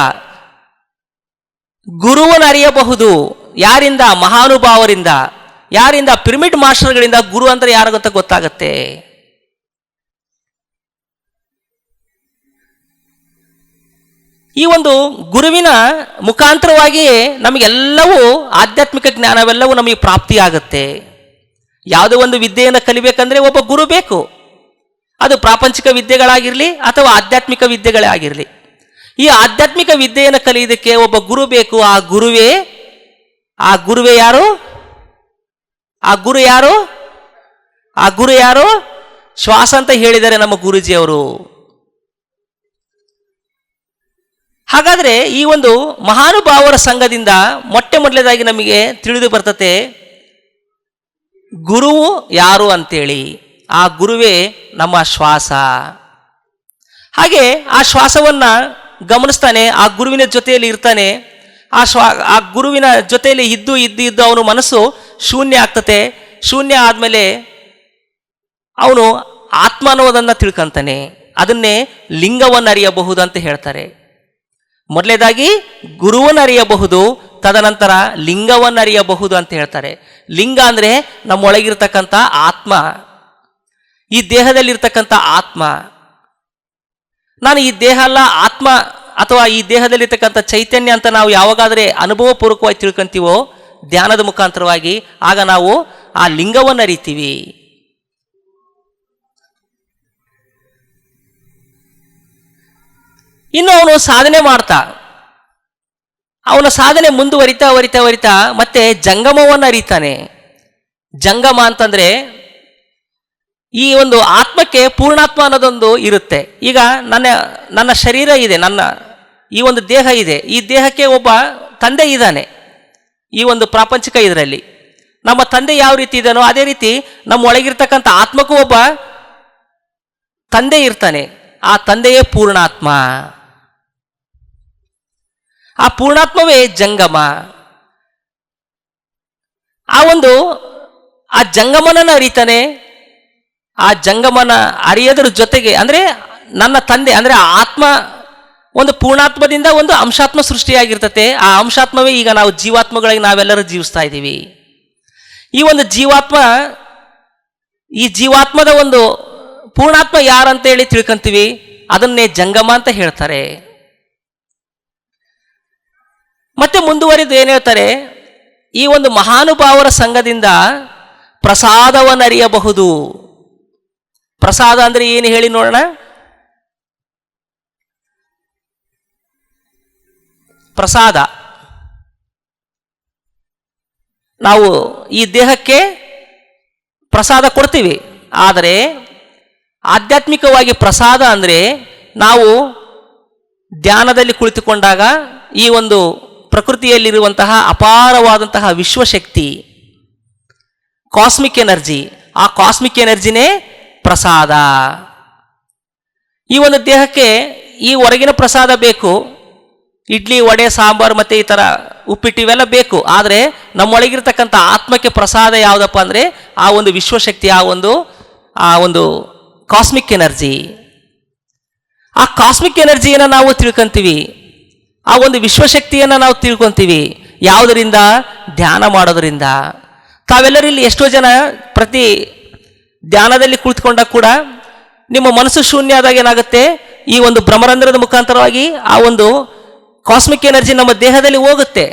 ಗುರುವನ್ನು ಅರಿಯಬಹುದು. ಯಾರಿಂದ? ಮಹಾನುಭಾವರಿಂದ. ಯಾರಿಂದ? ಪಿರಮಿಡ್ ಮಾಸ್ಟರ್ಗಳಿಂದ. ಗುರು ಅಂದ್ರೆ ಯಾರಿಗಂತ ಗೊತ್ತಾಗತ್ತೆ. ಈ ಒಂದು ಗುರುವಿನ ಮುಖಾಂತರವಾಗಿಯೇ ನಮಗೆಲ್ಲವೂ ಆಧ್ಯಾತ್ಮಿಕ ಜ್ಞಾನವೆಲ್ಲವೂ ನಮಗೆ ಪ್ರಾಪ್ತಿಯಾಗುತ್ತೆ. ಯಾವುದೋ ಒಂದು ವಿದ್ಯೆಯನ್ನು ಕಲಿಬೇಕಂದ್ರೆ ಒಬ್ಬ ಗುರು ಬೇಕು. ಅದು ಪ್ರಾಪಂಚಿಕ ವಿದ್ಯೆಗಳಾಗಿರಲಿ ಅಥವಾ ಆಧ್ಯಾತ್ಮಿಕ ವಿದ್ಯೆಗಳೇ ಆಗಿರಲಿ. ಈ ಆಧ್ಯಾತ್ಮಿಕ ವಿದ್ಯೆಯನ್ನು ಕಲಿಯೋದಕ್ಕೆ ಒಬ್ಬ ಗುರು ಬೇಕು. ಆ ಗುರುವೇ ಯಾರು? ಆ ಗುರು ಯಾರು? ಆ ಗುರು ಯಾರು? ಶ್ವಾಸ ಅಂತ ಹೇಳಿದ್ದಾರೆ ನಮ್ಮ ಗುರೂಜಿಯವರು. ಹಾಗಾದ್ರೆ ಈ ಒಂದು ಮಹಾನುಭಾವರ ಸಂಘದಿಂದ ಮೊದಲನೇದಾಗಿ ನಮಗೆ ತಿಳಿದು ಬರ್ತತೆ ಗುರುವು ಯಾರು ಅಂತೇಳಿ. ಆ ಗುರುವೇ ನಮ್ಮ ಶ್ವಾಸ. ಹಾಗೆ ಆ ಶ್ವಾಸವನ್ನ ಗಮನಿಸ್ತಾನೆ, ಆ ಗುರುವಿನ ಜೊತೆಯಲ್ಲಿ ಇರ್ತಾನೆ. ಆ ಗುರುವಿನ ಜೊತೆಯಲ್ಲಿ ಇದ್ದು ಅವನು ಮನಸ್ಸು ಶೂನ್ಯ ಆಗ್ತತೆ. ಶೂನ್ಯ ಆದಮೇಲೆ ಅವನು ಆತ್ಮ ಅನ್ನೋದನ್ನು ತಿಳ್ಕೊಂತಾನೆ. ಅದನ್ನೇ ಲಿಂಗವನ್ನು ಅರಿಯಬಹುದು ಅಂತ ಹೇಳ್ತಾರೆ. ಮೊದಲನೇದಾಗಿ ಗುರುವನ್ನು ಅರಿಯಬಹುದು, ತದನಂತರ ಲಿಂಗವನ್ನು ಅರಿಯಬಹುದು ಅಂತ ಹೇಳ್ತಾರೆ. ಲಿಂಗ ಅಂದರೆ ನಮ್ಮೊಳಗಿರ್ತಕ್ಕಂಥ ಆತ್ಮ, ಈ ದೇಹದಲ್ಲಿರ್ತಕ್ಕಂಥ ಆತ್ಮ. ನಾನು ಈ ದೇಹ ಅಲ್ಲ, ಆತ್ಮ ಅಥವಾ ಈ ದೇಹದಲ್ಲಿರ್ತಕ್ಕಂಥ ಚೈತನ್ಯ ಅಂತ ನಾವು ಯಾವಾಗಾದರೆ ಅನುಭವಪೂರ್ವಕವಾಗಿ ತಿಳ್ಕೊಂತೀವೋ ಧ್ಯಾನದ ಮುಖಾಂತರವಾಗಿ, ಆಗ ನಾವು ಆ ಲಿಂಗವನ್ನು ಅರಿತೀವಿ. ಇನ್ನು ಅವನು ಸಾಧನೆ ಮಾಡ್ತಾ, ಅವನ ಸಾಧನೆ ಮುಂದುವರಿತಾ ಮತ್ತೆ ಜಂಗಮವನ್ನು ಅರಿತಾನೆ. ಜಂಗಮ ಅಂತಂದ್ರೆ ಈ ಒಂದು ಆತ್ಮಕ್ಕೆ ಪೂರ್ಣಾತ್ಮ ಅನ್ನೋದೊಂದು ಇರುತ್ತೆ. ಈಗ ನನ್ನ ಶರೀರ ಇದೆ, ನನ್ನ ಈ ಒಂದು ದೇಹ ಇದೆ. ಈ ದೇಹಕ್ಕೆ ಒಬ್ಬ ತಂದೆ ಇದ್ದಾನೆ. ಈ ಒಂದು ಪ್ರಾಪಂಚಿಕ ಇದರಲ್ಲಿ ನಮ್ಮ ತಂದೆ ಯಾವ ರೀತಿ ಇದ್ದಾನೋ ಅದೇ ರೀತಿ ನಮ್ಮ ಒಳಗಿರ್ತಕ್ಕಂಥ ಆತ್ಮಕ್ಕೂ ಒಬ್ಬ ತಂದೆ ಇರ್ತಾನೆ. ಆ ತಂದೆಯೇ ಪೂರ್ಣಾತ್ಮ. ಆ ಪೂರ್ಣಾತ್ಮವೇ ಜಂಗಮ. ಆ ಜಂಗಮನನ್ನು ಅರಿತಾನೆ. ಆ ಜಂಗಮನ ಅರಿಯೋದ್ರ ಜೊತೆಗೆ ಅಂದರೆ ನನ್ನ ತಂದೆ ಅಂದರೆ ಆತ್ಮ ಒಂದು ಪೂರ್ಣಾತ್ಮದಿಂದ ಒಂದು ಅಂಶಾತ್ಮ ಸೃಷ್ಟಿಯಾಗಿರ್ತತೆ. ಆ ಅಂಶಾತ್ಮವೇ ಈಗ ನಾವು ಜೀವಾತ್ಮಗಳಾಗಿ ನಾವೆಲ್ಲರೂ ಜೀವಿಸ್ತಾ ಇದ್ದೀವಿ. ಈ ಒಂದು ಜೀವಾತ್ಮದ ಒಂದು ಪೂರ್ಣಾತ್ಮ ಯಾರಂತೇಳಿ ತಿಳ್ಕೊಂತೀವಿ, ಅದನ್ನೇ ಜಂಗಮ ಅಂತ ಹೇಳ್ತಾರೆ. ಮತ್ತೆ ಮುಂದುವರಿದು ಏನು ಹೇಳ್ತಾರೆ, ಈ ಒಂದು ಮಹಾನುಭಾವರ ಸಂಘದಿಂದ ಪ್ರಸಾದವನ್ನು ಅರಿಯಬಹುದು. ಪ್ರಸಾದ ಅಂದ್ರೆ ಏನು ಹೇಳಿ ನೋಡೋಣ. ಪ್ರಸಾದ, ನಾವು ಈ ದೇಹಕ್ಕೆ ಪ್ರಸಾದ ಕೊಡ್ತೀವಿ. ಆದರೆ ಆಧ್ಯಾತ್ಮಿಕವಾಗಿ ಪ್ರಸಾದ ಅಂದರೆ ನಾವು ಧ್ಯಾನದಲ್ಲಿ ಕುಳಿತುಕೊಂಡಾಗ ಈ ಒಂದು ಪ್ರಕೃತಿಯಲ್ಲಿರುವಂತಹ ಅಪಾರವಾದಂತಹ ವಿಶ್ವಶಕ್ತಿ, ಕಾಸ್ಮಿಕ್ ಎನರ್ಜಿ, ಆ ಕಾಸ್ಮಿಕ್ ಎನರ್ಜಿನೇ ಪ್ರಸಾದ. ಈ ಒಂದು ದೇಹಕ್ಕೆ ಈ ಹೊರಗಿನ ಪ್ರಸಾದ ಬೇಕು, ಇಡ್ಲಿ ವಡೆ ಸಾಂಬಾರು ಮತ್ತು ಈ ಥರ ಉಪ್ಪಿಟ್ಟು ಇವೆಲ್ಲ ಬೇಕು. ಆದರೆ ನಮ್ಮೊಳಗಿರ್ತಕ್ಕಂಥ ಆತ್ಮಕ್ಕೆ ಪ್ರಸಾದ ಯಾವುದಪ್ಪ ಅಂದರೆ ಆ ಒಂದು ವಿಶ್ವಶಕ್ತಿ, ಆ ಒಂದು ಕಾಸ್ಮಿಕ್ ಎನರ್ಜಿ. ಆ ಕಾಸ್ಮಿಕ್ ಎನರ್ಜಿಯನ್ನು ನಾವು ತಿಳ್ಕೊಂತೀವಿ, ಆ ಒಂದು ವಿಶ್ವಶಕ್ತಿಯನ್ನು ನಾವು ತಿಳ್ಕೊತೀವಿ. ಯಾವುದರಿಂದ? ಧ್ಯಾನ ಮಾಡೋದರಿಂದ. ತಾವೆಲ್ಲರೂ ಇಲ್ಲಿ ಎಷ್ಟೋ ಜನ ಪ್ರತಿ ಧ್ಯಾನದಲ್ಲಿ ಕುಳಿತುಕೊಂಡಾಗ ಕೂಡ ನಿಮ್ಮ ಮನಸ್ಸು ಶೂನ್ಯ ಆದಾಗ ಏನಾಗುತ್ತೆ, ಈ ಒಂದು ಭ್ರಮರಂಧ್ರದ ಮುಖಾಂತರವಾಗಿ ಆ ಒಂದು ಕಾಸ್ಮಿಕ್ ಎನರ್ಜಿ ನಮ್ಮ ದೇಹದಲ್ಲಿ ಹೋಗುತ್ತೆ.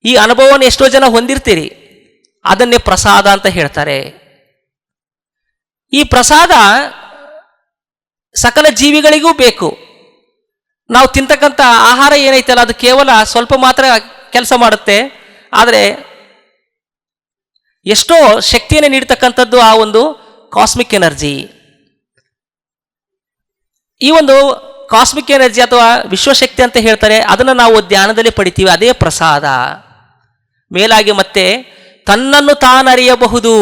ಈ ಅನುಭವವನ್ನು ಎಷ್ಟೋ ಜನ ಹೊಂದಿರ್ತೀರಿ. ಅದನ್ನೇ ಪ್ರಸಾದ ಅಂತ ಹೇಳ್ತಾರೆ. ಈ ಪ್ರಸಾದ ಸಕಲ ಜೀವಿಗಳಿಗೂ ಬೇಕು. ನಾವು ತಿಂತಕ್ಕಂಥ ಆಹಾರ ಏನೈತಲ್ಲ ಅದು ಕೇವಲ ಸ್ವಲ್ಪ ಮಾತ್ರ ಕೆಲಸ ಮಾಡುತ್ತೆ. ಆದರೆ ಎಷ್ಟೋ ಶಕ್ತಿಯನ್ನು ನೀಡ್ತಕ್ಕಂಥದ್ದು ಆ ಒಂದು ಕಾಸ್ಮಿಕ್ ಎನರ್ಜಿ. ಈ ಒಂದು ಕಾಸ್ಮಿಕ್ ಎನರ್ಜಿ ಅಥವಾ ವಿಶ್ವಶಕ್ತಿ ಅಂತ ಹೇಳ್ತಾರೆ, ಅದನ್ನು ನಾವು ಧ್ಯಾನದಲ್ಲಿ ಪಡಿತೀವಿ. ಅದೇ ಪ್ರಸಾದ. ಮೇಲಾಗಿ ಮತ್ತೆ ತನ್ನನ್ನು ತಾನು ಅರಿಯಬಹುದು.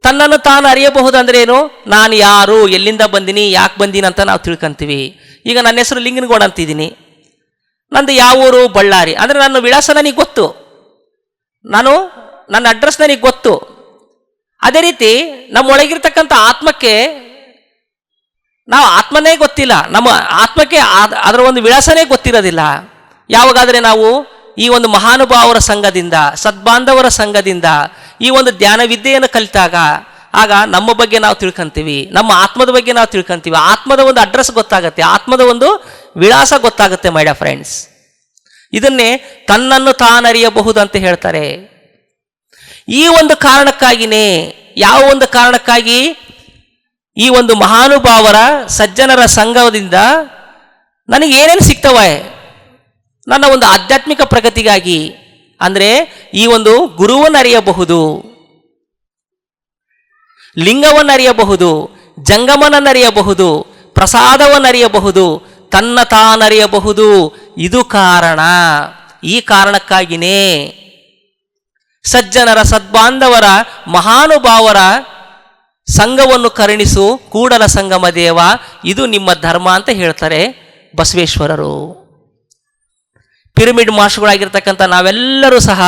ತನ್ನನ್ನು ತಾನು ಅರಿಯಬಹುದು ಅಂದ್ರೆ ಏನು? ನಾನು ಯಾರು, ಎಲ್ಲಿಂದ ಬಂದೀನಿ, ಯಾಕೆ ಬಂದೀನಿ ಅಂತ ನಾವು ತಿಳ್ಕೊಂತೀವಿ. ಈಗ ನನ್ನ ಹೆಸರು ಲಿಂಗನಗೌಡ ಅಂತಿದ್ದೀನಿ. ನಂದು ಯಾವ ಊರು? ಬಳ್ಳಾರಿ. ಅಂದರೆ ನನ್ನ ವಿಳಾಸ ನನಗೆ ಗೊತ್ತು, ನನ್ನ ಅಡ್ರೆಸ್ ನನಗೆ ಗೊತ್ತು. ಅದೇ ರೀತಿ ನಮ್ಮೊಳಗಿರ್ತಕ್ಕಂಥ ಆತ್ಮಕ್ಕೆ ನಾವು ಆತ್ಮನೇ ಗೊತ್ತಿಲ್ಲ, ನಮ್ಮ ಆತ್ಮಕ್ಕೆ ಅದರ ಒಂದು ವಿಳಾಸನೇ ಗೊತ್ತಿರೋದಿಲ್ಲ. ಯಾವಾಗಾದರೆ ನಾವು ಈ ಒಂದು ಮಹಾನುಭಾವರ ಸಂಘದಿಂದ, ಸದ್ಬಾಂಧವರ ಸಂಘದಿಂದ ಈ ಒಂದು ಧ್ಯಾನ ವಿದ್ಯೆಯನ್ನು ಕಲಿತಾಗ ಆಗ ನಮ್ಮ ಬಗ್ಗೆ ನಾವು ತಿಳ್ಕೊಂತೀವಿ, ನಮ್ಮ ಆತ್ಮದ ಬಗ್ಗೆ ನಾವು ತಿಳ್ಕೊಂತೀವಿ. ಆತ್ಮದ ಒಂದು ಅಡ್ರೆಸ್ ಗೊತ್ತಾಗುತ್ತೆ, ಆತ್ಮದ ಒಂದು ವಿಳಾಸ ಗೊತ್ತಾಗುತ್ತೆ ಮೈ ಡಿಯರ್ ಫ್ರೆಂಡ್ಸ್. ಇದನ್ನೇ ತನ್ನನ್ನು ತಾನರಿಯಬಹುದು ಅಂತ ಹೇಳ್ತಾರೆ. ಈ ಒಂದು ಕಾರಣಕ್ಕಾಗಿಯೇ, ಯಾವ ಒಂದು ಕಾರಣಕ್ಕಾಗಿ? ಈ ಒಂದು ಮಹಾನುಭಾವರ ಸಜ್ಜನರ ಸಂಘದಿಂದ ನನಗೆ ಏನೇನು ಸಿಗ್ತವೆ? ನನ್ನ ಒಂದು ಆಧ್ಯಾತ್ಮಿಕ ಪ್ರಗತಿಗಾಗಿ. ಅಂದರೆ ಈ ಒಂದು ಗುರುವನ್ನು ಅರಿಯಬಹುದು, ಲಿಂಗವನ್ನು ಅರಿಯಬಹುದು, ಜಂಗಮನನ್ನು ಅರಿಯಬಹುದು, ಪ್ರಸಾದವನ್ನು ಅರಿಯಬಹುದು, ತನ್ನ ತಾನರಿಯಬಹುದು. ಇದು ಕಾರಣ. ಈ ಕಾರಣಕ್ಕಾಗಿಯೇ ಸಜ್ಜನರ ಸದ್ಬಾಂಧವರ ಮಹಾನುಭಾವರ ಸಂಘವನ್ನು ಕರುಣಿಸು ಕೂಡಲ ಸಂಗಮ ದೇವ, ಇದು ನಿಮ್ಮ ಧರ್ಮ ಅಂತ ಹೇಳ್ತಾರೆ ಬಸವೇಶ್ವರರು. ಪಿರಮಿಡ್ ಮಾಸ್ಟರ್ಗಳಾಗಿರ್ತಕ್ಕಂಥ ನಾವೆಲ್ಲರೂ ಸಹ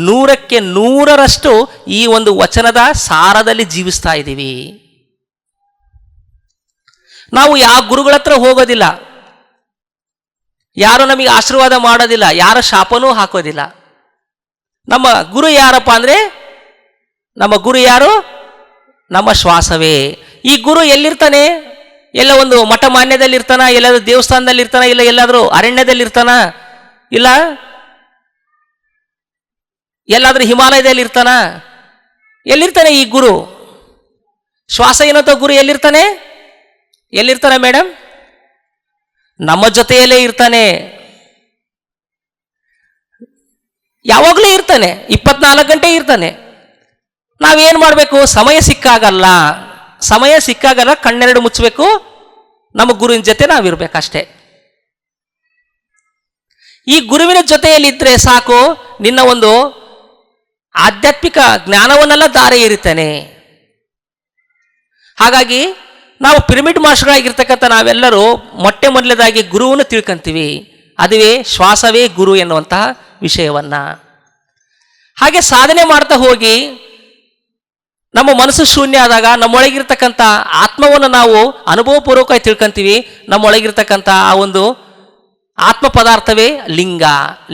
100ಕ್ಕೆ 100ರಷ್ಟು ಈ ಒಂದು ವಚನದ ಸಾರದಲ್ಲಿ ಜೀವಿಸ್ತಾ ಇದ್ದೀವಿ. ನಾವು ಯಾವ ಗುರುಗಳ ಹತ್ರ ಹೋಗೋದಿಲ್ಲ, ಯಾರು ನಮಗೆ ಆಶೀರ್ವಾದ ಮಾಡೋದಿಲ್ಲ, ಯಾರ ಶಾಪನೂ ಹಾಕೋದಿಲ್ಲ. ನಮ್ಮ ಗುರು ಯಾರಪ್ಪ ಅಂದರೆ, ನಮ್ಮ ಗುರು ಯಾರು? ನಮ್ಮ ಶ್ವಾಸವೇ. ಈ ಗುರು ಎಲ್ಲಿರ್ತಾನೆ? ಎಲ್ಲ ಒಂದು ಮಠ ಮಾನ್ಯದಲ್ಲಿರ್ತಾನ, ಎಲ್ಲಾದ್ರೂ ದೇವಸ್ಥಾನದಲ್ಲಿರ್ತಾನ, ಇಲ್ಲ ಎಲ್ಲಾದರೂ ಅರಣ್ಯದಲ್ಲಿರ್ತಾನ, ಇಲ್ಲ ಎಲ್ಲಾದ್ರೂ ಹಿಮಾಲಯದಲ್ಲಿ ಇರ್ತಾನ? ಎಲ್ಲಿರ್ತಾನೆ ಈ ಗುರು? ಶ್ವಾಸ ಏನಂತ ಗುರು ಎಲ್ಲಿರ್ತಾನೆ? ಎಲ್ಲಿರ್ತಾನೆ ಮೇಡಮ್? ನಮ್ಮ ಜೊತೆಯಲ್ಲೇ ಇರ್ತಾನೆ, ಯಾವಾಗಲೂ ಇರ್ತಾನೆ, 24 ಗಂಟೆ ಇರ್ತಾನೆ. ನಾವೇನು ಮಾಡಬೇಕು? ಸಮಯ ಸಿಕ್ಕಾಗಲ್ಲ ಕಣ್ಣೆರಡು ಮುಚ್ಚಬೇಕು, ನಮ್ಮ ಗುರುವಿನ ಜೊತೆ ನಾವಿರ್ಬೇಕಷ್ಟೇ. ಈ ಗುರುವಿನ ಜೊತೆಯಲ್ಲಿದ್ದರೆ ಸಾಕು, ನಿನ್ನ ಒಂದು ಆಧ್ಯಾತ್ಮಿಕ ಜ್ಞಾನವನ್ನೆಲ್ಲ ದಾರಿ ಎರಿತಾನೆ. ಹಾಗಾಗಿ ನಾವು ಪಿರಮಿಡ್ ಮಾಸ್ಟರ್ಗಳಾಗಿರ್ತಕ್ಕಂಥ ನಾವೆಲ್ಲರೂ ಮೊದಲನೇದಾಗಿ ಗುರುವನ್ನು ತಿಳ್ಕೊಂತೀವಿ. ಅದುವೇ ಶ್ವಾಸವೇ ಗುರು ಎನ್ನುವಂತಹ ವಿಷಯವನ್ನ. ಹಾಗೆ ಸಾಧನೆ ಮಾಡ್ತಾ ಹೋಗಿ ನಮ್ಮ ಮನಸ್ಸು ಶೂನ್ಯ ಆದಾಗ ನಮ್ಮೊಳಗಿರ್ತಕ್ಕಂಥ ಆತ್ಮವನ್ನು ನಾವು ಅನುಭವಪೂರ್ವಕವಾಗಿ ತಿಳ್ಕೊಂತೀವಿ. ನಮ್ಮೊಳಗಿರ್ತಕ್ಕಂಥ ಆ ಒಂದು ಆತ್ಮ ಪದಾರ್ಥವೇ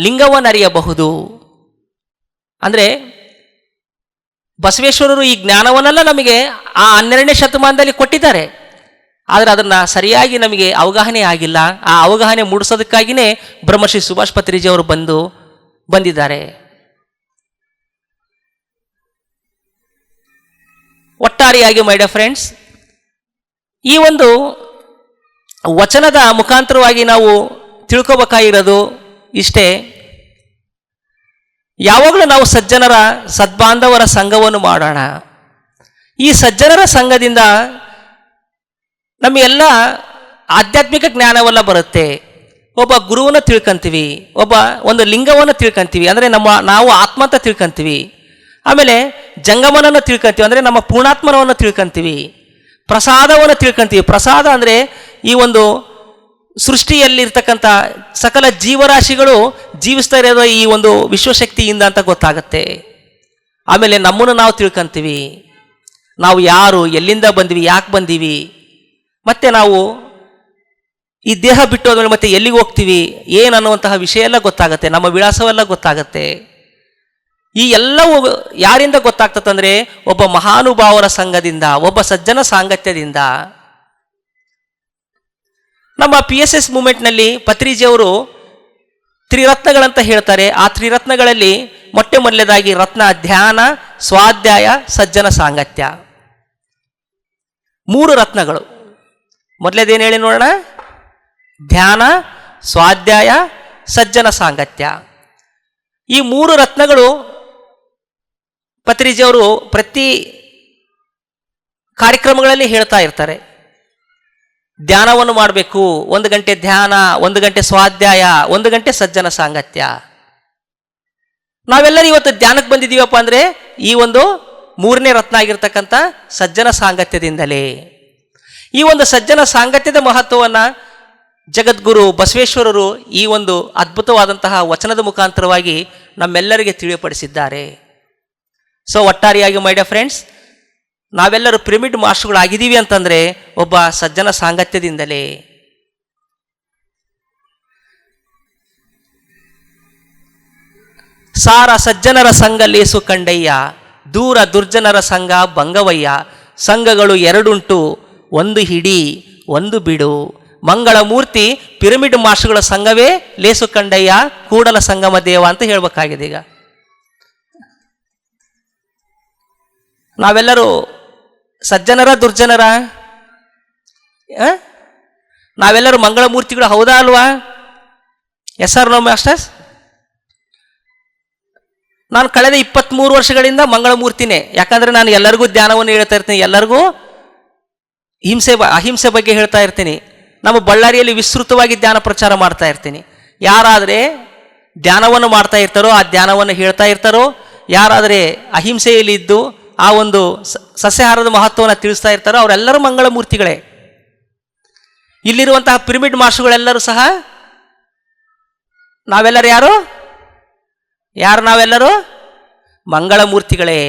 ಲಿಂಗವನ್ನು ಅರಿಯಬಹುದು. ಅಂದರೆ ಬಸವೇಶ್ವರರು ಈ ಜ್ಞಾನವನ್ನೆಲ್ಲ ನಮಗೆ ಆ 12ನೇ ಶತಮಾನದಲ್ಲಿ ಕೊಟ್ಟಿದ್ದಾರೆ. ಆದರೆ ಅದನ್ನು ಸರಿಯಾಗಿ ನಮಗೆ ಅವಗಾಹನೆ ಆಗಿಲ್ಲ. ಆ ಅವಗಾಹನೆ ಮೂಡಿಸೋದಕ್ಕಾಗಿಯೇ ಬ್ರಹ್ಮಶ್ರೀ ಸುಭಾಷ್ ಪತ್ರಿಜಿ ಅವರು ಬಂದಿದ್ದಾರೆ. ಒಟ್ಟಾರೆಯಾಗಿ ಮೈ ಡಿಯರ್ ಫ್ರೆಂಡ್ಸ್, ಈ ಒಂದು ವಚನದ ಮುಖಾಂತರವಾಗಿ ನಾವು ತಿಳ್ಕೋಬೇಕಾಗಿರೋದು ಇಷ್ಟೇ. ಯಾವಾಗಲೂ ನಾವು ಸಜ್ಜನರ ಸದ್ಬಾಂಧವರ ಸಂಘವನ್ನು ಮಾಡೋಣ. ಈ ಸಜ್ಜನರ ಸಂಘದಿಂದ ನಮಗೆಲ್ಲ ಆಧ್ಯಾತ್ಮಿಕ ಜ್ಞಾನವೆಲ್ಲ ಬರುತ್ತೆ. ಒಬ್ಬ ಗುರುವನ್ನು ತಿಳ್ಕೊಂತೀವಿ, ಒಂದು ಲಿಂಗವನ್ನು ತಿಳ್ಕೊಂತೀವಿ, ಅಂದರೆ ನಾವು ಆತ್ಮ ಅಂತ ತಿಳ್ಕೊಂತೀವಿ. ಆಮೇಲೆ ಜಂಗಮನನ್ನು ತಿಳ್ಕೊಂತೀವಿ, ಅಂದರೆ ನಮ್ಮ ಪೂರ್ಣಾತ್ಮನವನ್ನು ತಿಳ್ಕೊಂತೀವಿ. ಪ್ರಸಾದವನ್ನು ತಿಳ್ಕೊಂತೀವಿ. ಪ್ರಸಾದ ಅಂದರೆ ಈ ಒಂದು ಸೃಷ್ಟಿಯಲ್ಲಿರ್ತಕ್ಕಂಥ ಸಕಲ ಜೀವರಾಶಿಗಳು ಜೀವಿಸ್ತಾ ಇರೋದು ಈ ಒಂದು ವಿಶ್ವಶಕ್ತಿಯಿಂದ ಅಂತ ಗೊತ್ತಾಗತ್ತೆ. ಆಮೇಲೆ ನಮ್ಮನ್ನು ನಾವು ತಿಳ್ಕೊಂತೀವಿ, ನಾವು ಯಾರು, ಎಲ್ಲಿಂದ ಬಂದ್ವಿ, ಯಾಕೆ ಬಂದೀವಿ, ಮತ್ತೆ ನಾವು ಈ ದೇಹ ಬಿಟ್ಟು ಹೋದ್ಮೇಲೆ ಮತ್ತೆ ಎಲ್ಲಿಗೆ ಹೋಗ್ತೀವಿ ಏನನ್ನುವಂತಹ ವಿಷಯ ಎಲ್ಲ ಗೊತ್ತಾಗತ್ತೆ, ನಮ್ಮ ವಿಳಾಸವೆಲ್ಲ ಗೊತ್ತಾಗತ್ತೆ. ಈ ಎಲ್ಲವೂ ಯಾರಿಂದ ಗೊತ್ತಾಗ್ತದಂದ್ರೆ ಒಬ್ಬ ಮಹಾನುಭಾವರ ಸಂಘದಿಂದ, ಒಬ್ಬ ಸಜ್ಜನ ಸಾಂಗತ್ಯದಿಂದ. ನಮ್ಮ PSS ಮೂಮೆಂಟ್ನಲ್ಲಿ ಪತ್ರಿಜಿಯವರು ತ್ರಿರತ್ನಗಳಂತ ಹೇಳ್ತಾರೆ. ಆ ತ್ರಿರತ್ನಗಳಲ್ಲಿ ಮೊದಲನೇದಾಗಿ ರತ್ನ ಧ್ಯಾನ, ಸ್ವಾಧ್ಯಾಯ, ಸಜ್ಜನ ಸಾಂಗತ್ಯ. 3 ರತ್ನಗಳು. ಮೊದಲೇದೇನು ಹೇಳಿ ನೋಡೋಣ? ಧ್ಯಾನ, ಸ್ವಾಧ್ಯಾಯ, ಸಜ್ಜನ ಸಾಂಗತ್ಯ. ಈ 3 ರತ್ನಗಳು ಪತ್ರಿಜಿಯವರು ಪ್ರತಿ ಕಾರ್ಯಕ್ರಮಗಳಲ್ಲಿ ಹೇಳ್ತಾ ಇರ್ತಾರೆ. ಧ್ಯಾನವನ್ನು ಮಾಡಬೇಕು, 1 ಗಂಟೆ ಧ್ಯಾನ, 1 ಗಂಟೆ ಸ್ವಾಧ್ಯಾಯ, 1 ಗಂಟೆ ಸಜ್ಜನ ಸಾಂಗತ್ಯ. ನಾವೆಲ್ಲರೂ ಇವತ್ತು ಧ್ಯಾನಕ್ಕೆ ಬಂದಿದ್ದೀವಪ್ಪ ಅಂದರೆ ಈ ಒಂದು 3ನೇ ರತ್ನ ಆಗಿರ್ತಕ್ಕಂಥ ಸಜ್ಜನ ಸಾಂಗತ್ಯದಿಂದಲೇ. ಈ ಒಂದು ಸಜ್ಜನ ಸಾಂಗತ್ಯದ ಮಹತ್ವವನ್ನು ಜಗದ್ಗುರು ಬಸವೇಶ್ವರರು ಈ ಒಂದು ಅದ್ಭುತವಾದಂತಹ ವಚನದ ಮುಖಾಂತರವಾಗಿ ನಮ್ಮೆಲ್ಲರಿಗೆ ತಿಳಿಯಪಡಿಸಿದ್ದಾರೆ. ಸೊ ಒಟ್ಟಾರೆಯಾಗಿ ಮೈ ಡಿಯರ್ ಫ್ರೆಂಡ್ಸ್, ನಾವೆಲ್ಲರೂ ಪಿರಮಿಡ್ ಮಾಸ್ಟರ್ಗಳಾಗಿದ್ದೀವಿ ಅಂತಂದರೆ ಒಬ್ಬ ಸಜ್ಜನ ಸಾಂಗತ್ಯದಿಂದಲೇ. ಸಾರ ಸಜ್ಜನರ ಸಂಘ ಲೇಸು ಕಂಡಯ್ಯ, ದೂರ ದುರ್ಜನರ ಸಂಘ ಭಂಗವಯ್ಯ. ಸಂಘಗಳು 2 ಉಂಟು, 1 ಹಿಡಿ 1 ಬಿಡು. ಮಂಗಳ ಮೂರ್ತಿ ಪಿರಮಿಡ್ ಮಾಸ್ಟರ್ಗಳ ಸಂಘವೇ ಲೇಸು ಕಂಡಯ್ಯ, ಕೂಡಲ ಸಂಗಮ ದೇವ ಅಂತ ಹೇಳ್ಬೇಕಾಗಿದೆ. ಈಗ ನಾವೆಲ್ಲರೂ ಸಜ್ಜನರ ದುರ್ಜನರ? ನಾವೆಲ್ಲರೂ ಮಂಗಳ ಮೂರ್ತಿಗಳು, ಹೌದಾ ಅಲ್ವಾ? Yes or no masters? ನಾನು ಕಳೆದ 23 ವರ್ಷಗಳಿಂದ ಮಂಗಳ ಮೂರ್ತಿನೇ. ಯಾಕಂದ್ರೆ ನಾನು ಎಲ್ಲರಿಗೂ ಧ್ಯಾನವನ್ನು ಹೇಳ್ತಾ ಇರ್ತೀನಿ, ಎಲ್ಲರಿಗೂ ಅಹಿಂಸೆ ಬಗ್ಗೆ ಹೇಳ್ತಾ ಇರ್ತೀನಿ. ನಮ್ಮ ಬಳ್ಳಾರಿಯಲ್ಲಿ ವಿಸ್ತೃತವಾಗಿ ಧ್ಯಾನ ಪ್ರಚಾರ ಮಾಡ್ತಾ ಇರ್ತೀನಿ. ಯಾರಾದರೆ ಧ್ಯಾನವನ್ನು ಮಾಡ್ತಾ ಇರ್ತಾರೋ, ಆ ಧ್ಯಾನವನ್ನು ಹೇಳ್ತಾ ಇರ್ತಾರೋ, ಯಾರಾದರೆ ಅಹಿಂಸೆಯಲ್ಲಿ ಇದ್ದು ಆ ಒಂದು ಸಸ್ಯಾಹಾರದ ಮಹತ್ವವನ್ನು ತಿಳಿಸ್ತಾ ಇರ್ತಾರೋ ಅವರೆಲ್ಲರೂ ಮಂಗಳ ಮೂರ್ತಿಗಳೇ. ಇಲ್ಲಿರುವಂತಹ ಪಿರಮಿಡ್ ಮಾಸ್ಟರ್ಗಳೆಲ್ಲರೂ ಸಹ ನಾವೆಲ್ಲರೂ ಯಾರು ನಾವೆಲ್ಲರೂ ಮಂಗಳ ಮೂರ್ತಿಗಳೇ.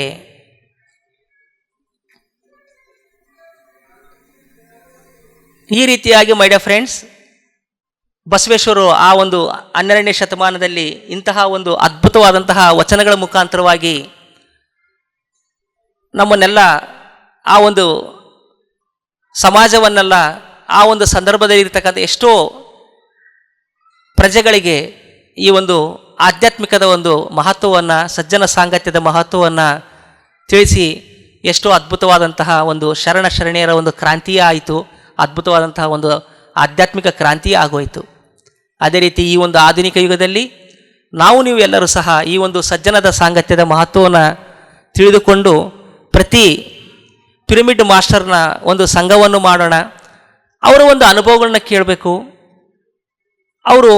ಈ ರೀತಿಯಾಗಿ ಮೈ ಡಿಯರ್ ಫ್ರೆಂಡ್ಸ್, ಬಸವೇಶ್ವರರು ಆ ಒಂದು 12ನೇ ಶತಮಾನದಲ್ಲಿ ಇಂತಹ ಒಂದು ಅದ್ಭುತವಾದಂತಹ ವಚನಗಳ ಮುಖಾಂತರವಾಗಿ ನಮ್ಮನ್ನೆಲ್ಲ, ಆ ಒಂದು ಸಮಾಜವನ್ನೆಲ್ಲ, ಆ ಒಂದು ಸಂದರ್ಭದಲ್ಲಿ ಇರತಕ್ಕಂಥ ಎಷ್ಟೋ ಪ್ರಜೆಗಳಿಗೆ ಈ ಒಂದು ಆಧ್ಯಾತ್ಮಿಕದ ಒಂದು ಮಹತ್ವವನ್ನು, ಸಜ್ಜನ ಸಾಂಗತ್ಯದ ಮಹತ್ವವನ್ನು ತಿಳಿಸಿ ಎಷ್ಟೋ ಅದ್ಭುತವಾದಂತಹ ಒಂದು ಶರಣೆಯರ ಒಂದು ಕ್ರಾಂತಿಯೇ ಆಯಿತು. ಅದ್ಭುತವಾದಂತಹ ಒಂದು ಆಧ್ಯಾತ್ಮಿಕ ಕ್ರಾಂತಿಯೇ ಆಗೋಯಿತು. ಅದೇ ರೀತಿ ಈ ಒಂದು ಆಧುನಿಕ ಯುಗದಲ್ಲಿ ನೀವು ಎಲ್ಲರೂ ಸಹ ಈ ಒಂದು ಸಜ್ಜನದ ಸಾಂಗತ್ಯದ ಮಹತ್ವವನ್ನು ತಿಳಿದುಕೊಂಡು ಪ್ರತಿ ಪಿರಮಿಡ್ ಮಾಸ್ಟರ್ನ ಒಂದು ಸಂಘವನ್ನು ಮಾಡೋಣ. ಅವರ ಒಂದು ಅನುಭವಗಳನ್ನ ಕೇಳಬೇಕು. ಅವರು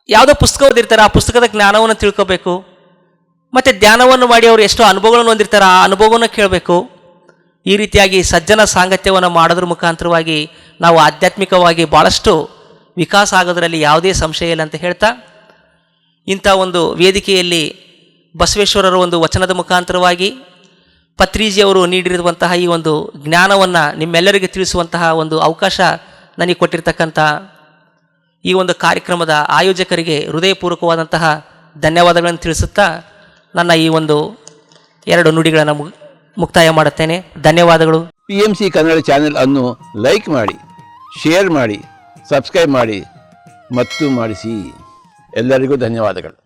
ಯಾವುದೋ ಪುಸ್ತಕ ಓದಿರ್ತಾರೆ, ಆ ಪುಸ್ತಕದ ಜ್ಞಾನವನ್ನು ತಿಳ್ಕೋಬೇಕು. ಮತ್ತು ಧ್ಯಾನವನ್ನು ಮಾಡಿ ಅವರು ಎಷ್ಟೋ ಅನುಭವಗಳನ್ನು ಹೊಂದಿರ್ತಾರೆ, ಆ ಅನುಭವವನ್ನು ಕೇಳಬೇಕು. ಈ ರೀತಿಯಾಗಿ ಸಜ್ಜನ ಸಾಂಗತ್ಯವನ್ನು ಮಾಡೋದ್ರ ಮುಖಾಂತರವಾಗಿ ನಾವು ಆಧ್ಯಾತ್ಮಿಕವಾಗಿ ಭಾಳಷ್ಟು ವಿಕಾಸ ಆಗೋದರಲ್ಲಿ ಯಾವುದೇ ಸಂಶಯ ಇಲ್ಲ ಅಂತ ಹೇಳ್ತಾ, ಇಂಥ ಒಂದು ವೇದಿಕೆಯಲ್ಲಿ ಬಸವೇಶ್ವರರ ಒಂದು ವಚನದ ಮುಖಾಂತರವಾಗಿ ಪತ್ರಿಜಿಯವರು ನೀಡಿರುವಂತಹ ಈ ಒಂದು ಜ್ಞಾನವನ್ನು ನಿಮ್ಮೆಲ್ಲರಿಗೆ ತಿಳಿಸುವಂತಹ ಒಂದು ಅವಕಾಶ ನನಗೆ ಕೊಟ್ಟಿರ್ತಕ್ಕಂಥ ಈ ಒಂದು ಕಾರ್ಯಕ್ರಮದ ಆಯೋಜಕರಿಗೆ ಹೃದಯಪೂರ್ವಕವಾದಂತಹ ಧನ್ಯವಾದಗಳನ್ನು ತಿಳಿಸುತ್ತಾ ನನ್ನ ಈ ಒಂದು 2 ನುಡಿಗಳನ್ನು ಮುಕ್ತಾಯ ಮಾಡುತ್ತೇನೆ. ಧನ್ಯವಾದಗಳು. PMC ಕನ್ನಡ ಚಾನೆಲ್ ಅನ್ನು ಲೈಕ್ ಮಾಡಿ, ಶೇರ್ ಮಾಡಿ, ಸಬ್ಸ್ಕ್ರೈಬ್ ಮಾಡಿ ಮತ್ತು ಮಾಡಿಸಿ. ಎಲ್ಲರಿಗೂ ಧನ್ಯವಾದಗಳು.